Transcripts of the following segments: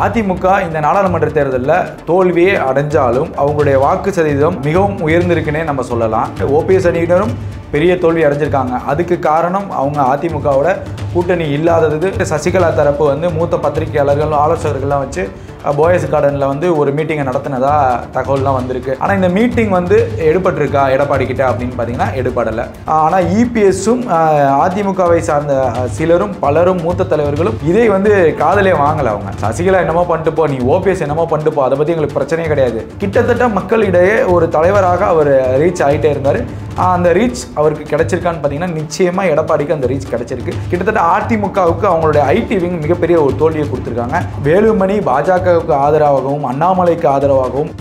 அதிமுக இந்த நாடாளுமன்ற தேர்தலில் தோல்வியே அடைஞ்சாலும் அவங்களுடைய வாக்கு சதவீதம் மிகவும் உயர்ந்திருக்குன்னே நம்ம சொல்லலாம். ஓபிஎஸ் அணியினரும் பெரிய தோல்வி அடைஞ்சிருக்காங்க. அதுக்கு காரணம் அவங்க அதிமுகவோட கூட்டணி இல்லாதது. சசிகலா தரப்பு வந்து மூத்த பத்திரிகையாளர்கள் ஆலோசகர்கள்லாம் வச்சு போயஸ் கார்டனில் வந்து ஒரு மீட்டிங்கை நடத்தினதா தகவல்லாம் வந்திருக்கு. ஆனால் இந்த மீட்டிங் வந்து எடுபட்டிருக்கா எடப்பாடி கிட்ட அப்படின்னு பார்த்தீங்கன்னா எடுபடலை. ஆனால் இபிஎஸும் அதிமுகவை சார்ந்த சிலரும் பலரும் மூத்த தலைவர்களும் இதை வந்து காதலே வாங்கலை. அவங்க சசிகலா என்னமோ பண்ணிட்டு போ, நீ ஓபிஎஸ் என்னமோ பண்ணிட்டு போ, அதை பற்றி எங்களுக்கு பிரச்சனையே கிடையாது. கிட்டத்தட்ட மக்களிடையே ஒரு தலைவராக அவர் ரீச் ஆகிட்டே இருந்தார். அந்த ரீச் அவருக்கு கிடைச்சிருக்கான்னு பார்த்தீங்கன்னா நிச்சயமாக எடப்பாடிக்கு அந்த ரீச் கிடைச்சிருக்கு. கிட்டத்தட்ட அதிமுகவுக்கு அவங்களுடைய ஐடி விங் மிகப்பெரிய ஒரு தோல்வியை கொடுத்துருக்காங்க. வேலுமணி பாஜகவுக்கு ஆதரவாகவும் அண்ணாமலைக்கு ஆதரவாகவும்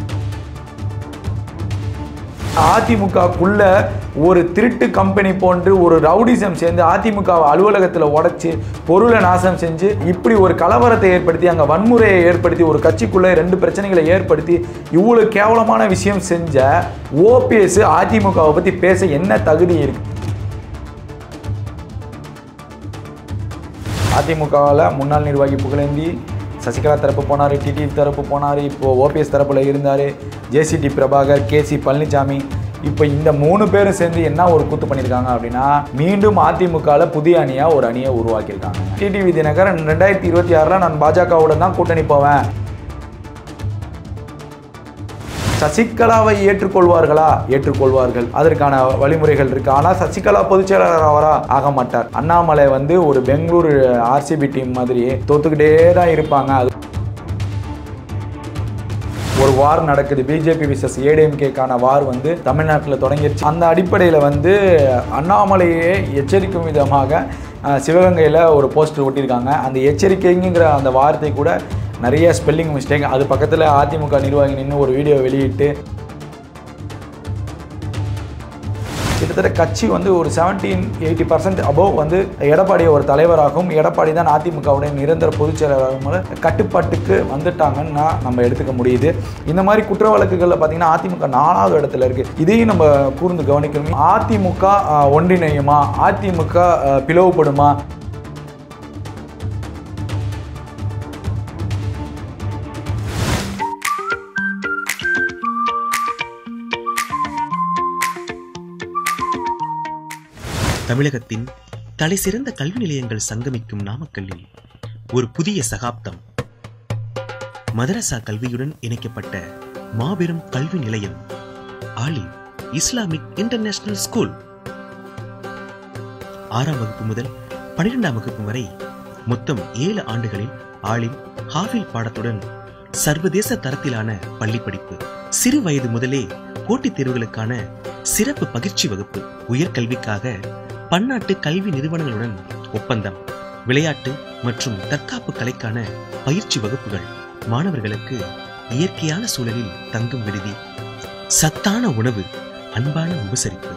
அதிமுகக்குள்ள ஒரு திருட்டு கம்பெனி போன்று ஒரு ரவுடிசம் சேர்ந்து அதிமுக அலுவலகத்தில் உடைச்சி பொருளை நாசம் செஞ்சு இப்படி ஒரு கலவரத்தை ஏற்படுத்தி அங்கே வன்முறையை ஏற்படுத்தி ஒரு கட்சிக்குள்ளே 2 பிரச்சனைகளை ஏற்படுத்தி இவ்வளவு கேவலமான விஷயம் செஞ்ச ஓபிஎஸ் அதிமுகவை பற்றி பேச என்ன தகுதி இருக்கு? அதிமுகவில் முன்னாள் நிர்வாகி புகழேந்தி சசிகலா தரப்பு போனார், டிடி தரப்பு போனார், இப்போது ஓபிஎஸ் தரப்பில் இருந்தார், ஜேசிடி பிரபாகர், கேசி பழனிசாமி. இப்போ இந்த 3 பேரும் சேர்ந்து என்ன ஒரு கூத்து பண்ணியிருக்காங்க அப்படின்னா மீண்டும் அதிமுகவில் புதிய அணியாக ஒரு அணியை உருவாக்கியிருக்காங்க. டிடிவி தினகரன் 2026 நான் பாஜகவுடன் தான் கூட்டணி போவேன். சசிகலாவை ஏற்றுக்கொள்வார்களா? ஏற்றுக்கொள்வார்கள். அதற்கான வழிமுறைகள் இருக்கு. ஆனால் சசிகலா பொதுச் செயலாளர் அவரா ஆக மாட்டார். அண்ணாமலை வந்து ஒரு பெங்களூரு ஆர்சிபி டீம் மாதிரி தோத்துக்கிட்டே தான் இருப்பாங்க. ஒரு வார் நடக்குது, பிஜேபி விசஸ் ஏடிஎம்கேக்கான வார் வந்து தமிழ்நாட்டில் தொடங்கிடுச்சு. அந்த அடிப்படையில் வந்து அண்ணாமலையே எச்சரிக்கும் விதமாக சிவகங்கையில் ஒரு போஸ்டர் ஒட்டியிருக்காங்க. அந்த எச்சரிக்கைங்கிற அந்த வார்த்தை கூட நிறைய ஸ்பெல்லிங் மிஸ்டேக். அது பக்கத்தில் அதிமுக நிர்வாகி நின்று ஒரு வீடியோ வெளியிட்டு கிட்டத்தட்ட கட்சி வந்து ஒரு 70-80% அபோவ் வந்து எடப்பாடியை ஒரு தலைவராகவும் எடப்பாடி தான் அதிமுகவுடைய நிரந்தர பொதுச் செயலாளராகவும் கட்டுப்பாட்டுக்கு வந்துட்டாங்கன்னா நம்ம எடுத்துக்க முடியுது. இந்த மாதிரி குற்ற வழக்குகளில் பார்த்தீங்கன்னா அதிமுக 4வது இடத்துல இருக்குது. இதையும் நம்ம கூர்ந்து கவனிக்கணும். அதிமுக ஒன்றிணையுமா? அதிமுக பிளவுபடுமா? தமிழகத்தின் தலைசிறந்த கல்வி நிலையங்கள் சங்கமிக்கும் நாமக்கல்லில் ஒரு புதிய சகாப்தம். மதரசா கல்வியுடன் இணைக்கப்பட்ட மாபெரும் கல்வி நிலையம் ஆலிம் இஸ்லாமிக் இன்டர்நேஷனல் ஸ்கூல். 6ஆம் வகுப்பு முதல் 12ஆம் வகுப்பு வரை மொத்தம் 7 ஆண்டுகளில் ஆலிம் ஹாஃபில் பாடத்துடன் சர்வதேச தரத்திலான பள்ளி படிப்பு. சிறு வயது முதலே போட்டித் தேர்வுகளுக்கான சிறப்பு பயிற்சி வகுப்பு. உயர்கல்விக்காக பன்னாட்டு கல்வி நிறுவனங்களுடன் ஒப்பந்தம். விளையாட்டு மற்றும் தற்காப்பு கலைக்கான பயிற்சி வகுப்புகள். மாணவர்களுக்கு இயற்கையான சூழலில் தங்கும் விடுதி, சத்தான உணவு, அன்பான உபசரிப்பு.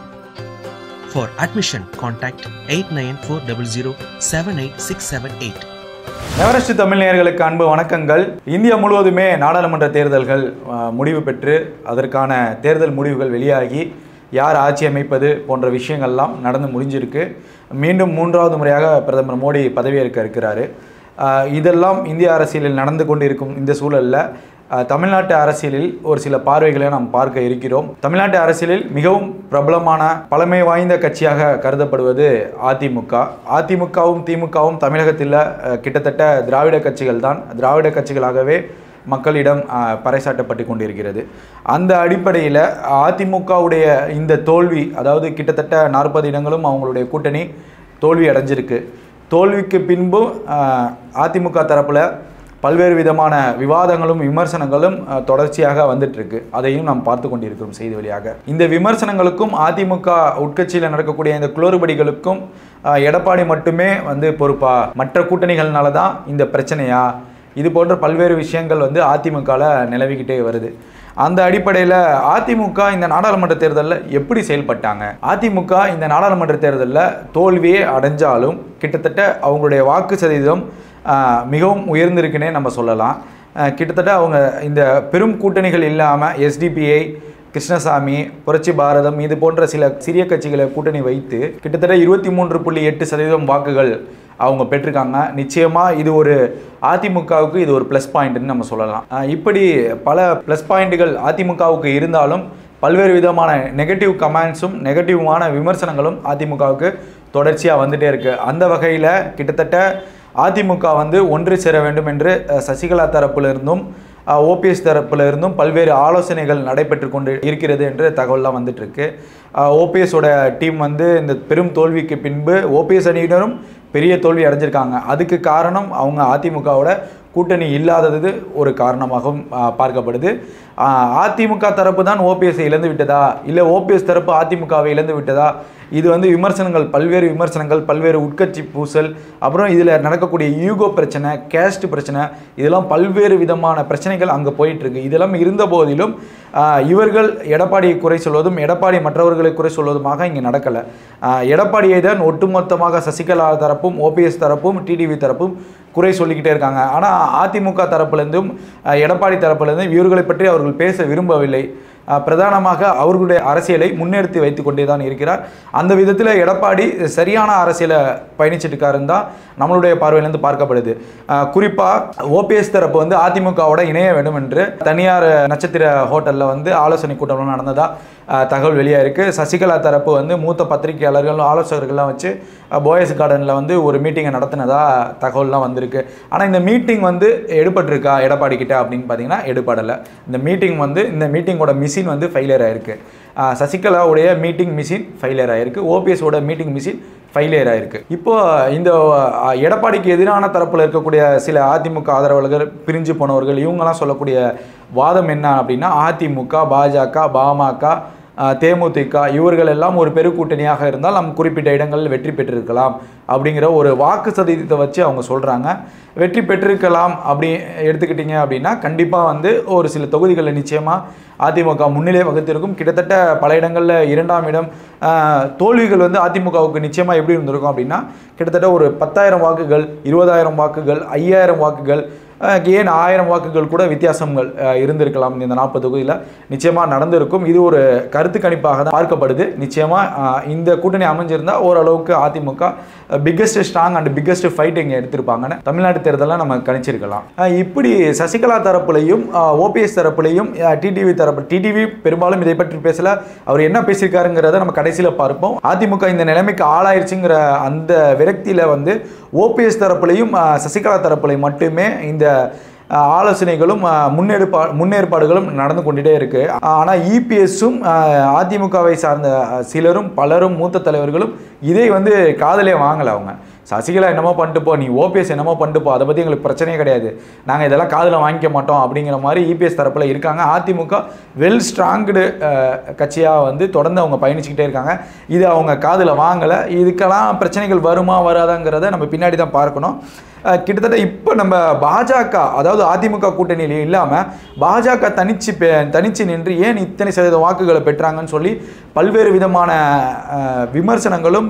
For admission, contact 8940078678. Everest Tamil நேயர்களுக்கு அன்பு வணக்கங்கள். இந்தியா முழுவதுமே நாடாளுமன்ற தேர்தல்கள் முடிவு பெற்று அதற்கான தேர்தல் முடிவுகள் வெளியாகி யார் ஆட்சி அமைப்பது போன்ற விஷயங்கள்லாம் நடந்து முடிஞ்சிருக்கு. மீண்டும் 3வது முறையாக பிரதமர் மோடி பதவியேற்க இருக்கிறாரு. இதெல்லாம் இந்திய அரசியலில் நடந்து கொண்டிருக்கும் இந்த சூழலில் தமிழ்நாட்டு அரசியலில் ஒரு சில பார்வைகளை நாம் பார்க்க இருக்கிறோம். தமிழ்நாட்டு அரசியலில் மிகவும் பிரபலமான பழமை வாய்ந்த கட்சியாக கருதப்படுவது அதிமுக. அதிமுகவும் திமுகவும் தமிழகத்தில் கிட்டத்தட்ட திராவிட கட்சிகள் தான். திராவிட கட்சிகளாகவே மக்களிடம் பறைசாட்டப்பட்டு கொண்டிருக்கிறது. அந்த அடிப்படையில் அதிமுகவுடைய இந்த தோல்வி, அதாவது கிட்டத்தட்ட 40 இடங்களும் அவங்களுடைய கூட்டணி தோல்வி அடைஞ்சிருக்கு. தோல்விக்கு பின்பு அதிமுக தரப்பில் பல்வேறு விதமான விவாதங்களும் விமர்சனங்களும் தொடர்ச்சியாக வந்துட்டுருக்கு. அதையும் நாம் பார்த்து கொண்டிருக்கிறோம் செய்தி வழியாக. இந்த விமர்சனங்களுக்கும் அதிமுக உட்கட்சியில் நடக்கக்கூடிய இந்த குளறுபடிகளுக்கும் எடப்பாடி மட்டுமே வந்து பொறுப்பா? மற்ற கூட்டணிகள்னால தான் இந்த பிரச்சனையா? இது போன்ற பல்வேறு விஷயங்கள் வந்து அதிமுகவில் நிலவிக்கிட்டே வருது. அந்த அடிப்படையில் அதிமுக இந்த நாடாளுமன்ற தேர்தலில் எப்படி செயல்பட்டாங்க? அதிமுக இந்த நாடாளுமன்ற தேர்தலில் தோல்வியே அடைஞ்சாலும் கிட்டத்தட்ட அவங்களுடைய வாக்கு சதவீதம் மிகவும் உயர்ந்திருக்குன்னே நம்ம சொல்லலாம். கிட்டத்தட்ட அவங்க இந்த பெரும் கூட்டணிகள் இல்லாமல் எஸ்டிபிஐ, கிருஷ்ணசாமி, புரட்சி பாரதம் இது போன்ற சில சிறிய கட்சிகளை கூட்டணி வைத்து கிட்டத்தட்ட 23.8% வாக்குகள் அவங்க பெற்றிருக்காங்க. நிச்சயமாக இது ஒரு அதிமுகவுக்கு இது ஒரு ப்ளஸ் பாயிண்ட்னு நம்ம சொல்லலாம். இப்படி பல ப்ளஸ் பாயிண்ட்டுகள் அதிமுகவுக்கு இருந்தாலும் பல்வேறு விதமான நெகட்டிவ் கமெண்ட்ஸும் நெகட்டிவான விமர்சனங்களும் அதிமுகவுக்கு தொடர்ச்சியாக வந்துகிட்டே இருக்குது. அந்த வகையில் கிட்டத்தட்ட அதிமுக வந்து ஒன்று சேர வேண்டும் என்று சசிகலா தரப்பிலிருந்தும் ஓபிஎஸ் தரப்பிலிருந்தும் பல்வேறு ஆலோசனைகள் நடைபெற்று கொண்டு இருக்கிறது என்று தகவல்லாம் வந்துட்டுருக்கு. ஓபிஎஸோட டீம் வந்து இந்த பெரும் தோல்விக்கு பின்பு ஓபிஎஸ் அணியினரும் பெரிய தோல்வி அடைஞ்சிருக்காங்க. அதுக்கு காரணம் அவங்க அதிமுகவோட கூட்டணி இல்லாதது ஒரு காரணமாகவும் பார்க்கப்படுது. அதிமுக தரப்பு தான் ஓபிஎஸ்ஐ இழந்து விட்டதா, இல்லை ஓபிஎஸ் தரப்பு அதிமுகவை இழந்து விட்டதா, இது வந்து விமர்சனங்கள், பல்வேறு விமர்சனங்கள், பல்வேறு உட்கட்சி பூசல், அப்புறம் இதில் நடக்கக்கூடிய ஈகோ பிரச்சனை, கேஸ்ட் பிரச்சனை, இதெல்லாம் பல்வேறு விதமான பிரச்சனைகள் அங்கே போயிட்டுருக்கு. இதெல்லாம் இருந்த போதிலும் இவர்கள் எடப்பாடியை குறை சொல்வதும் எடப்பாடி மற்றவர்களை குறை சொல்வதுமாக இங்கே நடக்கலை. எடப்பாடியை தான் ஒட்டுமொத்தமாக சசிகலா தரப்பும் ஓபிஎஸ் தரப்பும் டிடிவி தரப்பும் குறை சொல்லிக்கிட்டே இருக்காங்க. ஆனால் அதிமுக தரப்புலேருந்தும் எடப்பாடி தரப்புலேருந்தும் இவர்களை பற்றி அவர்கள் பேச விரும்பவில்லை. பிரதானமாக அவர்களுடைய அரசியலை முன்னெடுத்து வைத்து கொண்டே தான் இருக்கிறார். அந்த விதத்தில் எடப்பாடி சரியான அரசியலை பயணிச்சுட்டு இருக்காருன்னு தான் நம்மளுடைய பார்வையிலேருந்து பார்க்கப்படுது. குறிப்பாக ஓபிஎஸ் தரப்பு வந்து அதிமுகவோட இணைய வேண்டும் என்று தனியார் நட்சத்திர ஹோட்டலில் வந்து ஆலோசனை கூட்டம் நடந்ததாக தகவல் வெளியாக இருக்குது. சசிகலா தரப்பு வந்து மூத்த பத்திரிகையாளர்கள் ஆலோசகர்கள்லாம் வச்சு போயஸ் கார்டனில் வந்து ஒரு மீட்டிங்கை நடத்தினதாக தகவல்லாம் வந்திருக்கு. ஆனால் இந்த மீட்டிங் வந்து எடுபட்டிருக்கா எடப்பாடி கிட்ட அப்படின்னு பார்த்தீங்கன்னா எடுபடலை. இந்த மீட்டிங்கோட மிஷின் வந்து ஃபெயிலியர் ஆகிருக்கு. சசிகலாவுடைய மீட்டிங் மிஷின் ஃபெயிலியர் ஆகிருக்கு. ஓபிஎஸோட மீட்டிங் மிஷின் ஃபெயிலியர் ஆகிருக்கு. இப்போ இந்த எடப்பாடிக்கு எதிரான தரப்பில் இருக்கக்கூடிய சில அதிமுக ஆதரவாளர்கள், பிரிஞ்சு போனவர்கள், இவங்கெல்லாம் சொல்லக்கூடிய வாதம் என்ன அப்படின்னா, அதிமுக, பாஜக, பாமக, தேமுதிக இவர்கள் எல்லாம் ஒரு பெருக்கூட்டணியாக இருந்தால் நம் குறிப்பிட்ட இடங்களில் வெற்றி பெற்றிருக்கலாம் அப்படிங்கிற ஒரு வாக்கு சதவீதத்தை வச்சு அவங்க சொல்கிறாங்க. வெற்றி பெற்றிருக்கலாம் அப்படி எடுத்துக்கிட்டிங்க அப்படின்னா கண்டிப்பாக வந்து ஒரு சில தொகுதிகளில் நிச்சயமாக அதிமுக முன்னிலை வகுத்திருக்கும். கிட்டத்தட்ட பல இடங்களில் 2ஆம் இடம். தோல்விகள் வந்து அதிமுகவுக்கு நிச்சயமாக எப்படி இருந்திருக்கும் அப்படின்னா கிட்டத்தட்ட ஒரு 10,000 வாக்குகள், 20,000 வாக்குகள், 5,000 வாக்குகள், ஏன் 1000 வாக்குகள் கூட வித்தியாசங்கள் இருந்திருக்கலாம். இந்த 40 தொகுதியில் நிச்சயமாக நடந்திருக்கும். இது ஒரு கருத்து கணிப்பாக தான் பார்க்கப்படுது. நிச்சயமாக இந்த கூட்டணி அமைஞ்சிருந்தால் ஓரளவுக்கு AIADMK biggest strong and biggest fight இங்கே எடுத்திருப்பாங்கன்னு தமிழ்நாட்டு தேர்தலில் நம்ம கணிச்சிருக்கலாம். இப்படி சசிகலா தரப்புலையும் ஓபிஎஸ் தரப்புலையும் டிடிவி பெரும்பாலும் இதை பற்றி பேசல. அவர் என்ன பேசியிருக்காருங்கிறத நம்ம கடைசியில் பார்ப்போம். அதிமுக இந்த நிலைமைக்கு ஆளாயிருச்சுங்கிற அந்த விரக்தியில் வந்து ஓபிஎஸ் தரப்புலையும் சசிகலா தரப்புலையும் மட்டுமே இந்த ஆலோசனைகளும் முன்னேற்பாடுகளும் நடந்து கொண்டுட்டே இருக்கு. ஆனால் இபிஎஸும் அதிமுகவை சார்ந்த சிலரும் பலரும் மூத்த தலைவர்களும் இதை வந்து காதலே வாங்கலை. அவங்க சசிகலா என்னமோ பண்ணிட்டு போ, நீ ஓபிஎஸ் என்னமோ பண்ணிட்டு போ, அதை பற்றி எங்களுக்கு பிரச்சனையே கிடையாது, நாங்கள் இதெல்லாம் காதில் வாங்கிக்க மாட்டோம் அப்படிங்கிற மாதிரி இபிஎஸ் தரப்பில் இருக்காங்க. அதிமுக வெல் ஸ்ட்ராங்டு கட்சியாக வந்து தொடர்ந்து அவங்க பயணிச்சுக்கிட்டே இருக்காங்க. இது அவங்க காதில் வாங்கலை. இதுக்கெல்லாம் பிரச்சனைகள் வருமா வராதாங்கிறத நம்ம பின்னாடி தான் பார்க்கணும். கிட்டத்தட்ட இப்போ நம்ம பாஜக, அதாவது அதிமுக கூட்டணியில் இல்லாமல் பாஜக தனிச்சு நின்று ஏன் இத்தனை சதவீத வாக்குகளை பெற்றாங்கன்னு சொல்லி பல்வேறு விதமான விமர்சனங்களும்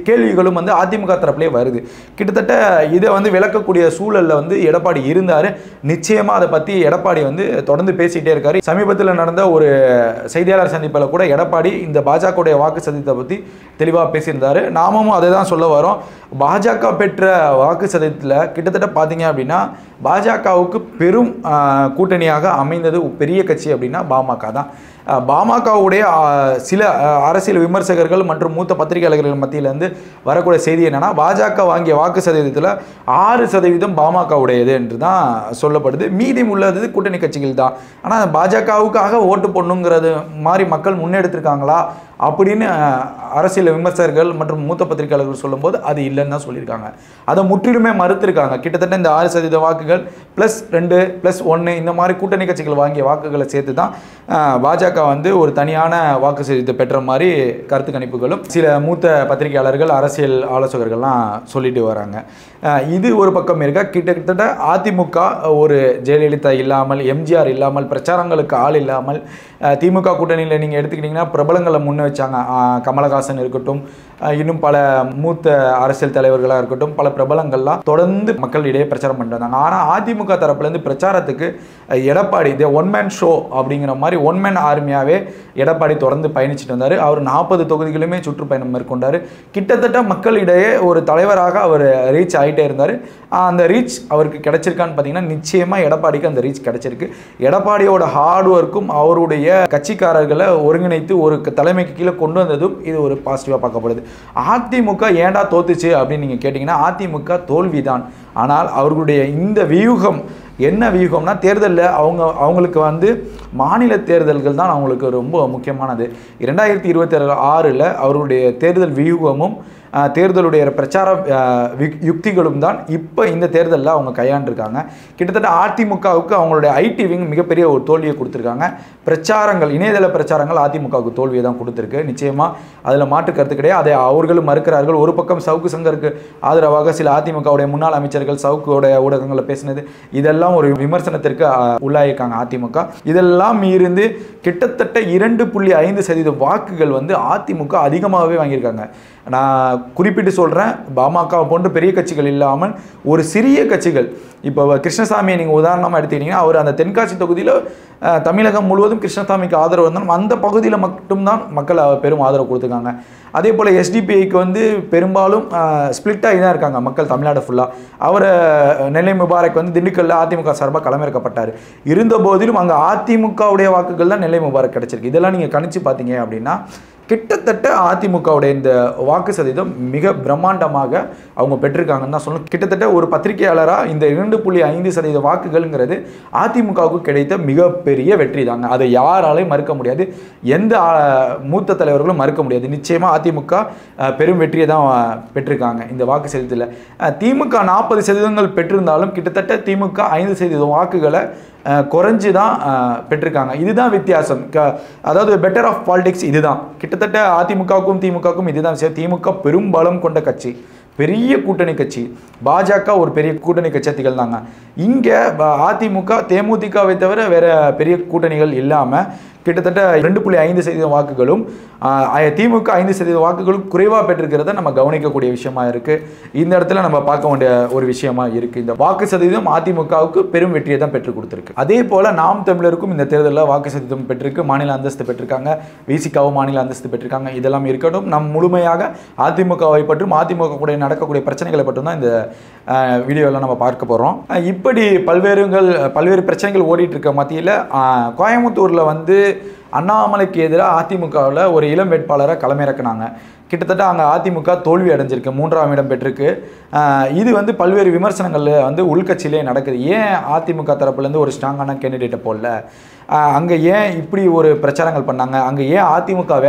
கேள்விகளும் வந்து அதிமுக தரப்புலேயே வருது. கிட்டத்தட்ட இதை வந்து விளக்கக்கூடிய சூழலில் வந்து எடப்பாடி இருந்தார். நிச்சயமாக அதை பற்றி எடப்பாடி வந்து தொடர்ந்து பேசிகிட்டே இருக்கார். சமீபத்தில் நடந்த ஒரு செய்தியாளர் சந்திப்பில் கூட எடப்பாடி இந்த பாஜகவுடைய வாக்கு சதவீதத்தை பற்றி தெளிவாக பேசியிருந்தார். நாமும் அதை தான் சொல்ல வரோம். பாஜக பெற்ற வாக்கு சதவீதத்தில் கிட்டத்தட்ட பார்த்தீங்க அப்படின்னா பாஜகவுக்கு பெரும் கூட்டணியாக அமைந்தது பெரிய கட்சி அப்படின்னா பாமக தான். பாமகவுடைய சில அரசியல் விமர்சகர்கள் மற்றும் மூத்த பத்திரிகையாளர்கள் மத்தியிலேருந்து வரக்கூடிய செய்தி என்னென்னா, பாஜக வாங்கிய வாக்கு சதவீதத்தில் 6% பாமகவுடையது என்று தான் சொல்லப்படுது. மீதி உள்ளது கூட்டணி கட்சிகள் தான். ஆனால் பாஜகவுக்காக ஓட்டு போடணுங்கிறது மாதிரி மக்கள் முன்னெடுத்திருக்காங்களா அப்படின்னு அரசியல் விமர்சகர்கள் மற்றும் மூத்த பத்திரிகையாளர்கள் சொல்லும்போது அது இல்லைன்னு தான் சொல்லியிருக்காங்க. அதை முற்றிலுமே மறுத்திருக்காங்க. கிட்டத்தட்ட இந்த 6% வாக்குகள் +2 +1 இந்த மாதிரி கூட்டணி கட்சிகள் வாங்கிய வாக்குகளை சேர்த்து தான் பாஜக வந்து ஒரு தனியான வாக்கு சதவீதத்தை பெற்ற மாதிரி கருத்து கணிப்புகளும் சில மூத்த பத்திரிகையாளர்கள் அரசியல் ஆலோசகர்கள்லாம் சொல்லிட்டு வராங்க. இது ஒரு பக்கம் இருக்க. கிட்டத்தட்ட அதிமுக ஒரு ஜெயலலிதா இல்லாமல், எம்ஜிஆர் இல்லாமல், பிரச்சாரங்களுக்கு ஆள் இல்லாமல், திமுக கூட்டணியில் நீங்கள் எடுத்துக்கிட்டிங்கன்னா பிரபலங்களை முன்ன வச்சாங்க. கமலஹாசன் இருக்கட்டும், இன்னும் பல மூத்த அரசியல் தலைவர்களாக இருக்கட்டும், பல பிரபலங்கள்லாம் தொடர்ந்து மக்களிடையே பிரச்சாரம் பண்ணிட்டு வந்தாங்க. ஆனால் அதிமுக தரப்புலேருந்து பிரச்சாரத்துக்கு எடப்பாடி இதே ஒன்மேன் ஷோ அப்படிங்கிற மாதிரி ஒன்மேன் ஆர்மியாகவே எடப்பாடி தொடர்ந்து பயணிச்சுட்டு வந்தார். அவர் 40 தொகுதிகளுமே சுற்றுப்பயணம் மேற்கொண்டார். கிட்டத்தட்ட மக்களிடையே ஒரு தலைவராக அவர் ரீச் ஆகிட்டே இருந்தார். அந்த ரீச் அவருக்கு கிடைச்சிருக்கான்னு பார்த்தீங்கன்னா நிச்சயமாக எடப்பாடிக்கு அந்த ரீச் கிடைச்சிருக்கு. எடப்பாடியோட ஹார்ட் ஒர்க்கும் அவருடைய கட்சிக்காரர்களை ஒருங்கிணைத்து ஒரு தலைமைக்கு கீழே கொண்டு வந்ததும் இது ஒரு பாசிட்டிவாக பார்க்கப்படுது. அதிமுக ஏண்டா தோத்துச்சு அப்படின்னு நீங்கள் கேட்டிங்கன்னா அதிமுக தோல்விதான். ஆனால் அவர்களுடைய இந்த வியூகம் என்ன வியூகம்னா தேர்தலில் அவங்களுக்கு வந்து மாநில தேர்தல்கள் தான் அவங்களுக்கு ரொம்ப முக்கியமானது. 2026 அவர்களுடைய தேர்தல் வியூகமும் தேர்தலுடைய பிரச்சார யுக்திகளும் தான் இப்போ இந்த தேர்தலில் அவங்க கையாண்டிருக்காங்க. கிட்டத்தட்ட அதிமுகவுக்கு அவங்களுடைய ஐடி விங் மிகப்பெரிய ஒரு தோல்வியை கொடுத்துருக்காங்க. பிரச்சாரங்கள் இணையதள பிரச்சாரங்கள் அதிமுகவுக்கு தோல்வியை தான் கொடுத்துருக்கு. நிச்சயமாக அதில் மாற்று கருத்து கிடையாது. அதை அவர்களும் மறுக்கிறார்கள். ஒரு பக்கம் சவுக்கு சங்கருக்கு ஆதரவாக சில அதிமுகவுடைய முன்னாள் அமைச்சர்கள் சவுக்குடைய ஊடகங்களில் பேசினது இதெல்லாம் ஒரு விமர்சனத்திற்கு உள்ளாயிருக்காங்க அதிமுக. இதெல்லாம் இருந்து கிட்டத்தட்ட 2.5% வாக்குகள் வந்து அதிமுக அதிகமாகவே வாங்கியிருக்காங்க. நான் குறிப்பிட்டு சொல்கிறேன், பாமக போன்ற பெரிய கட்சிகள் இல்லாமல் ஒரு சிறிய கட்சிகள், இப்போ கிருஷ்ணசாமியை நீங்கள் உதாரணமாக எடுத்துக்கிட்டிங்கன்னா அவர் அந்த தென்காசி தொகுதியில் தமிழகம் முழுவதும் கிருஷ்ணசாமிக்கு ஆதரவு இருந்தாலும் அந்த பகுதியில் மட்டும்தான் மக்கள் பெரும் ஆதரவு கொடுத்துருக்காங்க. அதே போல் எஸ்டிபிஐக்கு வந்து பெரும்பாலும் ஸ்பிளிட் ஆகி தான் இருக்காங்க மக்கள் தமிழ்நாடு ஃபுல்லாக. அவர் நெல்லை முபாரக் வந்து திண்டுக்கல்ல அதிமுக சார்பாக களமிறக்கப்பட்டார். இருந்த போதிலும் அங்கே அதிமுகவுடைய வாக்குகள் தான் நெல்லை முபாரக் கிடச்சிருக்கு. இதெல்லாம் நீங்கள் கணிச்சு பார்த்தீங்க அப்படின்னா கிட்டத்தட்ட அதிமுகவுடைய இந்த வாக்கு சதவீதம் மிக பிரம்மாண்டமாக அவங்க பெற்றிருக்காங்கன்னு தான் சொல்லணும். கிட்டத்தட்ட ஒரு பத்திரிகையாளராக இந்த 2.5% வாக்குகள்ங்கிறது அதிமுகவுக்கு கிடைத்த மிகப்பெரிய வெற்றி தாங்க. அதை யாராலையும் மறுக்க முடியாது. எந்த மூத்த தலைவர்களும் மறுக்க முடியாது. நிச்சயமாக அதிமுக பெரும் வெற்றியை தான் பெற்றிருக்காங்க இந்த வாக்கு சதவீதத்தில். திமுக 40% பெற்றிருந்தாலும் கிட்டத்தட்ட திமுக 5% வாக்குகளை குறைஞ்சி தான் பெற்றிருக்காங்க. இதுதான் வித்தியாசம். அதாவது பெட்டர் ஆஃப் பாலிடிக்ஸ் இதுதான். கிட்டத்தட்ட அதிமுகவுக்கும் திமுகவுக்கும் இதுதான் விஷயம். திமுக பெரும்பலம் கொண்ட கட்சி, பெரிய கூட்டணி கட்சி. பாஜக ஒரு பெரிய கூட்டணி கட்சியாக திகழ்ந்தாங்க. இங்கே அதிமுக தேமுதிகவை தவிர வேற பெரிய கூட்டணிகள் இல்லாமல் கிட்டத்தட்ட 2.5% வாக்குகளும் திமுக 5% வாக்குகளும் குறைவாக பெற்றிருக்கிறத நம்ம கவனிக்கக்கூடிய விஷயமா இருக்குது. இந்த இடத்துல நம்ம பார்க்க வேண்டிய ஒரு விஷயமா இருக்குது. இந்த வாக்கு சதவீதம் அதிமுகவுக்கு பெரும் வெற்றியை தான் பெற்றுக் கொடுத்துருக்கு. அதே போல் நாம் தமிழருக்கும் இந்த தேர்தலில் வாக்கு சதவீதம் பெற்றிருக்கு. மாநில அந்தஸ்து பெற்றிருக்காங்க. விசிகாவும் மாநில அந்தஸ்து பெற்றிருக்காங்க. இதெல்லாம் இருக்கட்டும். நம் முழுமையாக அதிமுகவை பற்றும் அதிமுக கூட நடக்கக்கூடிய பிரச்சனைகளை பற்றும் தான் இந்த வீடியோவில் நம்ம பார்க்க போகிறோம். இப்படி பல்வேறு பிரச்சனைகள் ஓடிட்டு இருக்க மத்தியில் கோயம்புத்தூரில் வந்து அண்ணாமலைக்கு எதிராக அதிமுகவில் ஒரு இளம் வேட்பாளரை களமிறக்குனாங்க. கிட்டத்தட்ட அங்கே அதிமுக தோல்வி அடைஞ்சிருக்கு, 3ஆம் இடம் பெற்றிருக்கு. இது வந்து பல்வேறு விமர்சனங்கள் வந்து உள்கட்சியிலே நடக்குது. ஏன் அதிமுக தரப்புலேருந்து ஒரு ஸ்ட்ராங்கான கேண்டிடேட்டை போடல, அங்கே ஏன் இப்படி ஒரு பிரச்சாரங்கள் பண்ணாங்க, அங்கே ஏன் அதிமுக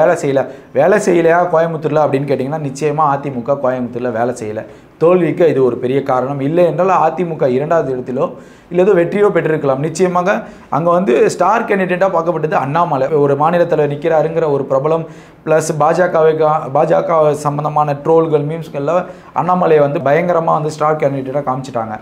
வேலை செய்யலையா கோயம்புத்தூரில் அப்படின்னு கேட்டிங்கன்னா நிச்சயமாக அதிமுக கோயம்புத்தூரில் வேலை செய்யலை. தோல்விக்கு இது ஒரு பெரிய காரணம். இல்லை என்றால் அதிமுக 2வது இடத்திலோ இல்லதோ வெற்றியோ பெற்றிருக்கலாம். நிச்சயமாக அங்கே வந்து ஸ்டார் கேண்டிடேட்டாக பார்க்கப்பட்டது அண்ணாமலை. ஒரு மாநில தலைவர் நிற்கிறாருங்கிற ஒரு பிரபலம் ப்ளஸ் பாஜக சம்பந்தமான ட்ரோல்கள் மீம்ஸ்களில் அண்ணாமலையை வந்து பயங்கரமாக வந்து ஸ்டார் கேண்டிடேட்டாக காமிச்சிட்டாங்க.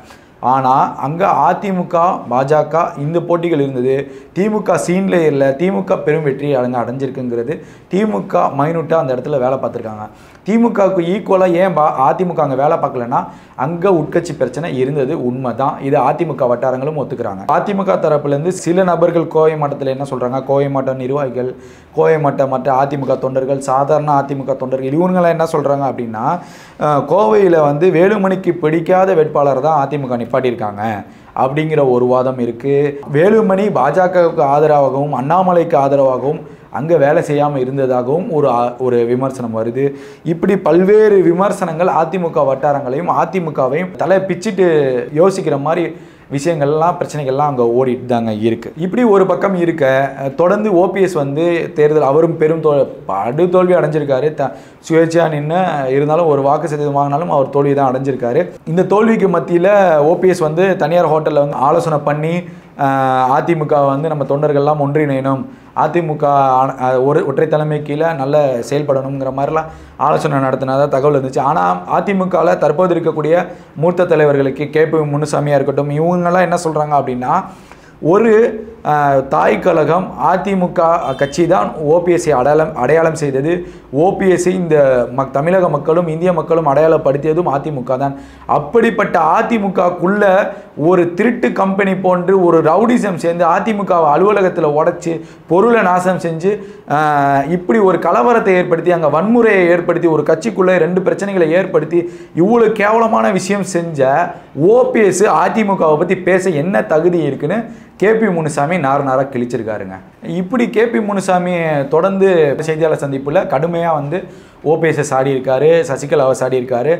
ஆனால் அங்கே அதிமுக பாஜக இந்த போட்டிகள் இருந்தது. திமுக சீன்ல இல்லை. திமுக பெரும் வெற்றி அடைஞ்சிருக்குங்கிறது திமுக மைனூட்டாக அந்த இடத்துல வேலை பார்த்துருக்காங்க. திமுகவுக்கு ஈக்குவலாக ஏன் அதிமுக அங்கே வேலை பார்க்கலன்னா அங்கே உட்கட்சி பிரச்சனை இருந்தது உண்மை தான். இது அதிமுக வட்டாரங்களும் ஒத்துக்கிறாங்க. அதிமுக தரப்புலேருந்து சில நபர்கள் கோவை மாவட்டத்தில் என்ன சொல்கிறாங்க, கோவை மாவட்ட நிர்வாகிகள், கோவை மற்ற அதிமுக தொண்டர்கள், சாதாரண அதிமுக தொண்டர்கள் இவங்களாம் என்ன சொல்கிறாங்க அப்படின்னா கோவையில் வந்து வேலுமணிக்கு பிடிக்காத வேட்பாளர் தான் அதிமுக நிப்பாட்டியிருக்காங்க அப்படிங்கிற ஒரு வாதம் இருக்குது. வேலுமணி பாஜகவுக்கு ஆதரவாகவும் அண்ணாமலைக்கு ஆதரவாகவும் அங்கே வேலை செய்யாமல் இருந்ததாகவும் ஒரு விமர்சனம் வருது. இப்படி பல்வேறு விமர்சனங்கள் அதிமுக வட்டாரங்களையும் அதிமுகவையும் தலை பிச்சுட்டு யோசிக்கிற மாதிரி விஷயங்கள்லாம் பிரச்சனைகள்லாம் அங்கே ஓடிட்டு தாங்க இருக்குது. இப்படி ஒரு பக்கம் இருக்க தொடர்ந்து ஓபிஎஸ் வந்து தேர்தல் அவரும் பெரும் தோல்வி அடைஞ்சிருக்காரு. சுயேட்சையாக நின்று இருந்தாலும் ஒரு வாக்கு சதவீதம் வாங்கினாலும் அவர் தோல்வி தான் அடைஞ்சிருக்காரு. இந்த தோல்விக்கு மத்தியில் ஓபிஎஸ் வந்து தனியார் ஹோட்டலில் வந்து ஆலோசனை பண்ணி அதிமுக வந்து நம்ம தொண்டர்கள்லாம் ஒன்றிணையணும், அதிமுக ஒற்றை தலைமை கீழே நல்ல செயல்படணுங்கிற மாதிரிலாம் ஆலோசனை நடத்தினதாக தகவல் இருந்துச்சு. ஆனால் அதிமுகவில் தற்போது இருக்கக்கூடிய மூத்த தலைவர்களுக்கு கேபி முனுசாமியாக இருக்கட்டும் இவங்கெல்லாம் என்ன சொல்கிறாங்க அப்படின்னா ஒரு தாய் கழகம் அதிமுக கட்சி தான் ஓபிஎஸ்ஐ அடையாளம் செய்தது. ஓபிஎஸ்ஐ இந்த தமிழக மக்களும் இந்திய மக்களும் அடையாளப்படுத்தியதும் அதிமுக தான். அப்படிப்பட்ட அதிமுகக்குள்ள ஒரு திருட்டு கம்பெனி போன்று ஒரு ரவுடிசம் சேர்ந்து அதிமுக அலுவலகத்தில் உடைச்சி பொருளை நாசம் செஞ்சு இப்படி ஒரு கலவரத்தை ஏற்படுத்தி அங்கே வன்முறையை ஏற்படுத்தி ஒரு கட்சிக்குள்ளே 2 பிரச்சனைகளை ஏற்படுத்தி இவ்வளோ கேவலமான விஷயம் செஞ்ச ஓபிஎஸ் அதிமுகவை பற்றி பேச என்ன தகுதி இருக்குன்னு கேபி முனுசாமி நாராக கிழிச்சிருக்காருங்க. இப்படி கேபி முனுசாமி தொடர்ந்து செய்தியாளர் சந்திப்பில் கடுமையாக வந்து ஓபிஎஸ்ஸை சாடி இருக்காரு, சசிகலாவை சாடி இருக்காரு.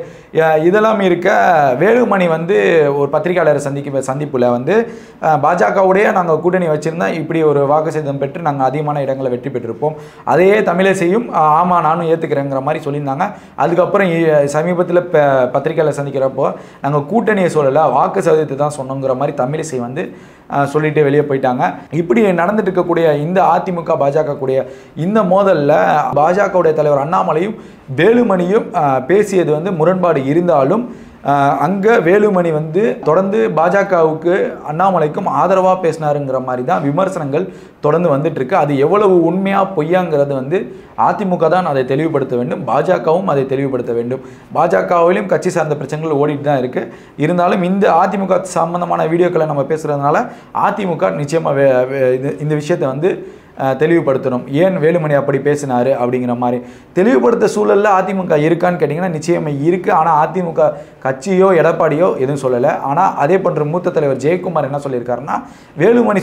இதெல்லாம் இருக்க வேலுமணி வந்து ஒரு பத்திரிகையாளர் சந்திப்பில் வந்து பாஜகவுடைய நாங்கள் கூட்டணி வச்சுருந்தா இப்படி ஒரு வாக்கு சதவீதம் பெற்று நாங்கள் அதிகமான இடங்களை வெற்றி பெற்றிருப்போம், அதையே தமிழிசையும் ஆமாம் நானும் ஏற்றுக்கிறேங்கிற மாதிரி சொல்லியிருந்தாங்க. அதுக்கப்புறம் சமீபத்தில் பத்திரிகையாளர் சந்திக்கிறப்போ நாங்கள் கூட்டணியை சொல்லலை, வாக்கு சதவீதத்தை தான் சொன்னோங்கிற மாதிரி தமிழிசை வந்து சொல்லிட்டு வெளியே போயிட்டாங்க. இப்படி நடந்துட்டு இருக்கக்கூடிய இந்த அதிமுக பாஜக கூடிய இந்த மோதலில் பாஜகவுடைய தலைவர் அண்ணாமலையும் வேலுமணியும் பேசியது வந்து முரண்பாடு இருந்தாலும் அங்கே வேலுமணி வந்து தொடர்ந்து பாஜகவுக்கு அண்ணாமலைக்கும் ஆதரவாக பேசினாருங்கிற மாதிரி தான் விமர்சனங்கள் தொடர்ந்து வந்துட்டு இருக்கு. அது எவ்வளவு உண்மையாக பொய்யாங்கிறது வந்து அதிமுக தான் அதை தெளிவுபடுத்த வேண்டும், பாஜகவும் அதை தெளிவுபடுத்த வேண்டும். பாஜகவிலும் கட்சி சார்ந்த பிரச்சனைகள் ஓடிட்டு தான் இருக்குது. இருந்தாலும் இந்த அதிமுக சம்பந்தமான வீடியோக்களை நம்ம பேசுகிறதுனால அதிமுக நிச்சயமாக இந்த விஷயத்தை வந்து தெளிவுபடுத்தணும். ஏன் வேலுமணி அப்படி பேசினார் அப்படிங்கிற மாதிரி தெளிவுபடுத்த சூழலில் அதிமுக இருக்கான்னு கேட்டிங்கன்னா நிச்சயமாக இருக்குது. ஆனால் அதிமுக கட்சியோ எடப்பாடியோ எதுவும் சொல்லலை. ஆனால் அதே போன்ற மூத்த தலைவர் ஜெயக்குமார் என்ன சொல்லியிருக்காருன்னா வேலுமணி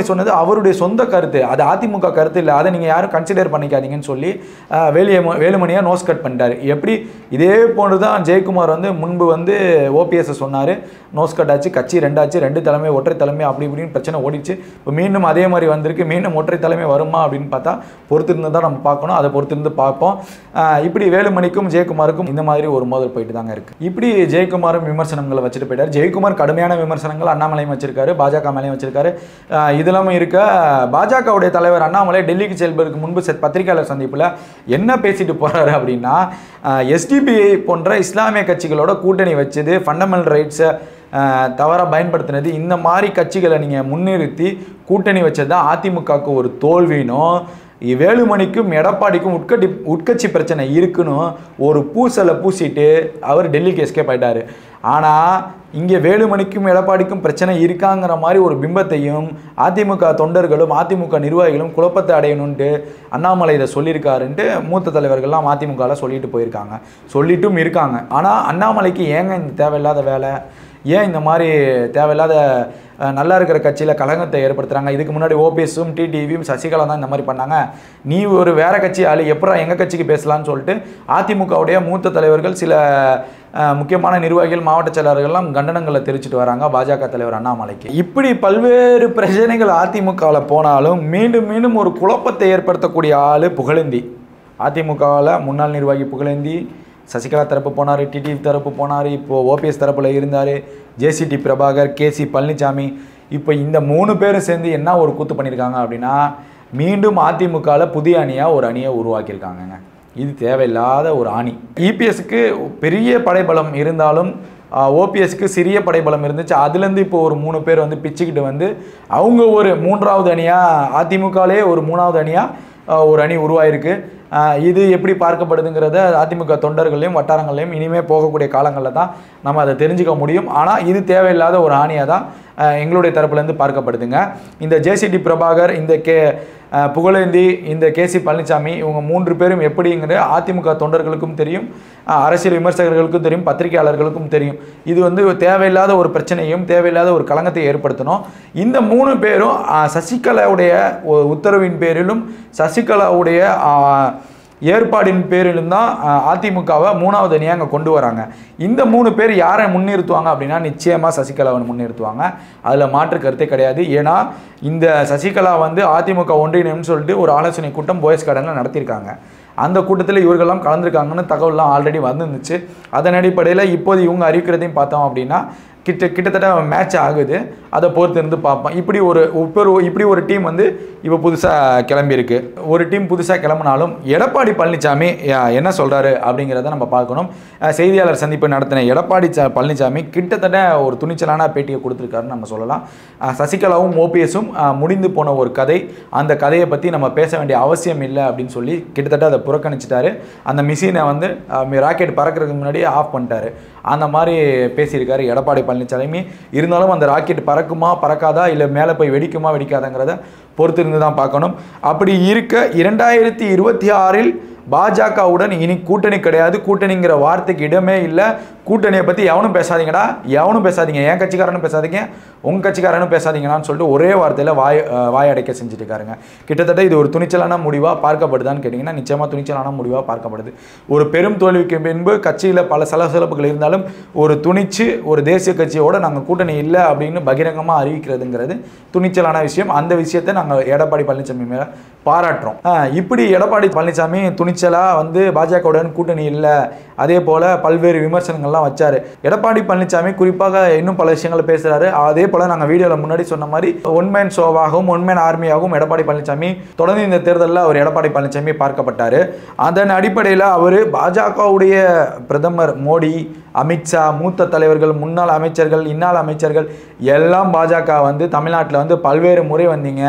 சொன்னது அவருடைய சொந்த கருத்து, அது அதிமுக கருத்து இல்லை, அதை நீங்கள் யாரும் கன்சிடர் பண்ணிக்காதீங்கன்னு சொல்லி வேலுமணியை நோஸ் கட் பண்ணிட்டார். எப்படி இதே போன்று தான் ஜெயக்குமார் வந்து முன்பு வந்து ஓபிஎஸ் சொன்னார், நோஸ் கட் ஆச்சு, கட்சி 2 ஆச்சு, 2 தலைமை ஒற்றை தலைமை அப்படி இப்படின்னு பிரச்சனை ஓடிச்சு. இப்போ மீண்டும் அதே மாதிரி வந்திருக்கு, மீண்டும் ஒற்றை தலைமை வருமா அப்படின்னு பார்த்தா பொறுத்திருந்து தான் நம்ம பார்க்கணும், அதை பொறுத்திருந்து பார்ப்போம். இப்படி வேலுமணிக்கும் ஜெயக்குமாருக்கும் இந்த மாதிரி ஒரு மோதல் போயிட்டு தாங்க இருக்கு. இப்படி ஜெயக்குமாரும் விமர்சனங்களை வச்சுட்டு போயிட்டார். ஜெயக்குமார் கடுமையான விமர்சனங்கள் அண்ணாமலையும் வச்சிருக்காரு, பாஜக மேலையும் வச்சிருக்காரு. இதெல்லாம் இருக்க பாஜகவுடைய தலைவர் அண்ணாமலை டெல்லிக்கு செல்வதற்கு முன்பு பத்திரிகையாளர் சந்திப்பில் என்ன பேசிட்டு போறாரு அப்படின்னா, எஸ்டிபிஐ போன்ற இஸ்லாமிய கட்சிகளோட கூட்டணி வச்சது, ஃபண்டமெண்டல் ரைட்ஸை தவறாக பயன்படுத்தினது, இந்த மாதிரி கட்சிகளை நீங்கள் முன்னிறுத்தி கூட்டணி வச்சது தான் அதிமுகவுக்கு ஒரு தோல்வினும், வேலுமணிக்கும் எடப்பாடிக்கும் உட்கட்சி பிரச்சனை இருக்குன்னு ஒரு பூசலை பூசிட்டு அவர் டெல்லிக்கு எஸ்கேப் ஆயிட்டாரு. ஆனால் இங்கே வேலுமணிக்கும் எடப்பாடிக்கும் பிரச்சனை இருக்காங்கிற மாதிரி ஒரு பிம்பத்தையும் அதிமுக தொண்டர்களும் அதிமுக நிர்வாகிகளும் குழப்பத்தை அடையணுன்ட்டு அண்ணாமலை இதை சொல்லியிருக்காருன்ட்டு மூத்த தலைவர்கள்லாம் அதிமுகவில் சொல்லிட்டு போயிருக்காங்க, சொல்லிட்டும் இருக்காங்க. ஆனால் அண்ணாமலைக்கு ஏங்க இந்த தேவையில்லாத வேலை, ஏன் இந்த மாதிரி தேவையில்லாத நல்லா இருக்கிற கட்சியில் கலங்கத்தை ஏற்படுத்துகிறாங்க? இதுக்கு முன்னாடி ஓபிஎஸும் டிடிவியும் சசிகலா தான் இந்த மாதிரி பண்ணாங்க, நீ ஒரு வேறு கட்சி ஆள் எப்படா எங்கள் கட்சிக்கு பேசலான்னு சொல்லிட்டு அதிமுகவுடைய மூத்த தலைவர்கள் சில முக்கியமான நிர்வாகிகள் மாவட்ட செயலாளர்கள்லாம் கண்டனங்களை தெரிவிச்சிட்டு வராங்க பாஜக தலைவர் அண்ணாமலைக்கு. இப்படி பல்வேறு பிரச்சனைகள் அதிமுகவில் போனாலும் மீண்டும் மீண்டும் ஒரு குழப்பத்தை ஏற்படுத்தக்கூடிய ஆள் புகழேந்தி. அதிமுகவில் முன்னாள் நிர்வாகி புகழேந்தி சசிகலா தரப்பு போனார், டிடிவி தரப்பு போனார், இப்போது ஓபிஎஸ் தரப்பில் இருந்தார், ஜேசிடி பிரபாகர், கேசி பழனிசாமி. இப்போ இந்த 3 பேரும் சேர்ந்து என்ன ஒரு கூத்து பண்ணியிருக்காங்க அப்படின்னா, மீண்டும் அதிமுகவில் புதிய அணியாக ஒரு அணியை உருவாக்கியிருக்காங்கங்க. இது தேவையில்லாத ஒரு அணி. இபிஎஸ்க்கு பெரிய படைபலம் இருந்தாலும் ஓபிஎஸ்க்கு சிறிய படைபலம் இருந்துச்சு. அதுலேருந்து இப்போ ஒரு 3 பேர் வந்து பிச்சுக்கிட்டு வந்து அவங்க ஒரு 3வது அணியாக, அதிமுகவிலே ஒரு 3வது அணியாக ஒரு அணி உருவாயிருக்கு. இது எப்படி பார்க்கப்படுதுங்கிறத அதிமுக தொண்டர்களையும் வட்டாரங்களையும் இனிமேல் போகக்கூடிய காலங்களில் தான் நம்ம அதை தெரிஞ்சுக்க முடியும். ஆனால் இது தேவையில்லாத ஒரு ஆணியாக தான் எங்களுடைய தரப்புலேருந்து பார்க்கப்படுதுங்க. இந்த ஜேசிடி பிரபாகர், இந்த புகழேந்தி, இந்த கேசி பழனிசாமி, இவங்க 3 பேரும் எப்படிங்கிற அதிமுக தொண்டர்களுக்கும் தெரியும், அரசியல் விமர்சகர்களுக்கும் தெரியும், பத்திரிகையாளர்களுக்கும் தெரியும். இது வந்து தேவையில்லாத ஒரு பிரச்சனையும் தேவையில்லாத ஒரு களங்கத்தை ஏற்படுத்தணும். இந்த 3 பேரும் சசிகலாவுடைய உத்தரவின் பேரிலும் சசிகலாவுடைய ஏற்பாடின் பேரிலும் தான் அதிமுகவை 3வது அணியாக அங்கே கொண்டு வராங்க. இந்த 3 பேர் யாரை முன்னிறுத்துவாங்க அப்படின்னா நிச்சயமாக சசிகலாவை முன்னிறுத்துவாங்க, அதில் மாற்று கருத்தே கிடையாது. ஏன்னா இந்த சசிகலா வந்து அதிமுக ஒன்றிணைன்னு சொல்லிட்டு ஒரு ஆலோசனை கூட்டம் போயஸ் கார்டனில் நடத்தியிருக்காங்க. அந்த கூட்டத்தில் இவர்களெல்லாம் கலந்துருக்காங்கன்னு தகவல்லாம் ஆல்ரெடி வந்துருந்துச்சு. அதன் அடிப்படையில் இப்போது இவங்க அறிவிக்கிறதையும் பார்த்தோம் அப்படின்னா கிட்டத்தட்ட மேட்ச் ஆகுது. அதை பொறுத்து இருந்து பார்ப்போம். இப்படி ஒரு டீம் வந்து இப்போ புதுசாக கிளம்பியிருக்கு. ஒரு டீம் புதுசாக கிளம்பினாலும் எடப்பாடி பழனிசாமி என்ன சொல்கிறாரு அப்படிங்கிறத நம்ம பார்க்கணும். செய்தியாளர் சந்திப்பு நடத்தின எடப்பாடி பழனிசாமி கிட்டத்தட்ட ஒரு துணிச்சலான பேட்டியை கொடுத்துருக்காருன்னு நம்ம சொல்லலாம். சசிகலாவும் ஓபிஎஸும் முடிந்து போன ஒரு கதை, அந்த கதையை பற்றி நம்ம பேச வேண்டிய அவசியம் இல்லை அப்படின்னு சொல்லி கிட்டத்தட்ட அதை புறக்கணிச்சிட்டாரு. அந்த மிஷினை வந்து ராக்கெட் பறக்கிறதுக்கு முன்னாடியே ஆஃப் பண்ணிட்டாரு. அந்த மாதிரி பேசியிருக்காரு எடப்பாடி பழனிசாமி. இருந்தாலும் அந்த ராக்கெட் பறக்குமா பறக்காதா, இல்லை மேலே போய் வெடிக்குமா வெடிக்காதாங்கிறத பொறுத்து இருந்து தான் பார்க்கணும். அப்படி இருக்க 2026 பாஜகவுடன் இனி கூட்டணி கிடையாது. கூட்டணிங்கிற வார்த்தைக்கு இடமே இல்லை. கூட்டணியை பற்றி எவனும் பேசாதீங்கடா, எவனும் பேசாதீங்க, என் கட்சிக்காரனும் பேசாதீங்க, உங்கள் கட்சிக்காரனும் பேசாதீங்கன்னு சொல்லிட்டு ஒரே வார்த்தையில் வாயடைக்க செஞ்சுட்டு இருக்காருங்க. கிட்டத்தட்ட இது ஒரு துணிச்சலான முடிவாக பார்க்கப்படுதான்னு கேட்டிங்கன்னா நிச்சயமாக துணிச்சலான முடிவாக பார்க்கப்படுது. ஒரு பெரும் தோல்விக்கு பின்பு கட்சியில் பல சலசலப்புகள் இருந்தாலும் ஒரு துணிச்சு ஒரு தேசிய கட்சியோடு நாங்கள் கூட்டணி இல்லை அப்படின்னு பகிரங்கமாக அறிவிக்கிறதுங்கிறது துணிச்சலான விஷயம். அந்த விஷயத்தை நாங்கள் எடப்பாடி பழனிசாமி மேலே பாராட்டுறோம். இப்படி எடப்பாடி பழனிசாமி துணிச்சலாக வந்து பாஜகவுடன் கூட்டணி இல்லை, அதே போல் பல்வேறு விமர்சனங்கள்லாம் வச்சார். எடப்பாடி பழனிசாமி குறிப்பாக இன்னும் பல விஷயங்களை பேசுகிறாரு. அதே போல் நாங்கள் வீடியோவில் முன்னாடி சொன்ன மாதிரி ஒன்மேன் ஷோவாகவும் ஒன்மேன் ஆர்மியாகவும் எடப்பாடி பழனிசாமி தொடர்ந்து இந்த தேர்தலில் அவர் எடப்பாடி பழனிசாமி பார்க்கப்பட்டார். அதன் அடிப்படையில் அவர் பாஜகவுடைய பிரதமர் மோடி, அமித்ஷா, மூத்த தலைவர்கள், முன்னாள் அமைச்சர்கள், இன்னாள் அமைச்சர்கள் எல்லாம் பாஜக வந்து தமிழ்நாட்டில் வந்து பல்வேறு முறை வந்தீங்க,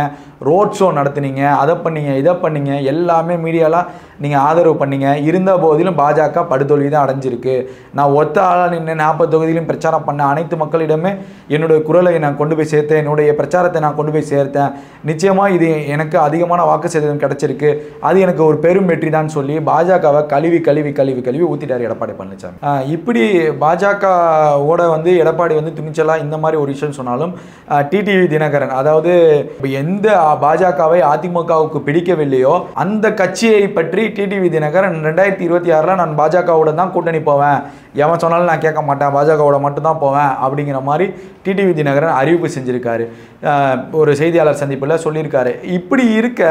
ரோட் ஷோ நடத்துனீங்க, அதை பண்ணீங்க, இதை பண்ணீங்க, எல்லாமே மீடியாலாம் நீங்கள் ஆதரவு பண்ணீங்க. இருந்த போதிலும் பாஜக படுதோல்வி தான் அடைஞ்சிருக்கு. நான் ஒத்த ஆளாக நின்று 40 தொகுதியிலும் பிரச்சாரம் பண்ண அனைத்து மக்களிடமே என்னுடைய குரலை நான் கொண்டு போய் சேர்த்தேன், என்னுடைய பிரச்சாரத்தை நான் கொண்டு போய் சேர்த்தேன். நிச்சயமாக இது எனக்கு அதிகமான வாக்கு சதவீதம் கிடச்சிருக்கு, அது எனக்கு ஒரு பெரும் வெற்றி தான் சொல்லி பாஜகவை கழுவி ஊற்றிட்டார் எடப்பாடி பழனிசாமி. இப்படி பாஜகவோட வந்து எடப்பாடி வந்து துணிச்சலாக இந்த மாதிரி ஒரு விஷயம் சொன்னாலும் டிடிவி தினகரன், அதாவது எந்த பாஜகவை அதிமுகவுக்கு பிடிக்கவில்லையோ அந்த கட்சியை பற்றி டிடிவி தினகரன் 2026 நான் பாஜகவோட தான் கூட்டணி போவேன், எவன் சொன்னாலும் நான் கேட்க மாட்டேன், பாஜகவோட மட்டும்தான் போவேன் அப்படிங்கிற மாதிரி டிடிவி தினகரன் அறிவிப்பு செஞ்சுருக்காரு. ஒரு செய்தியாளர் சந்திப்பில் சொல்லியிருக்காரு. இப்படி இருக்க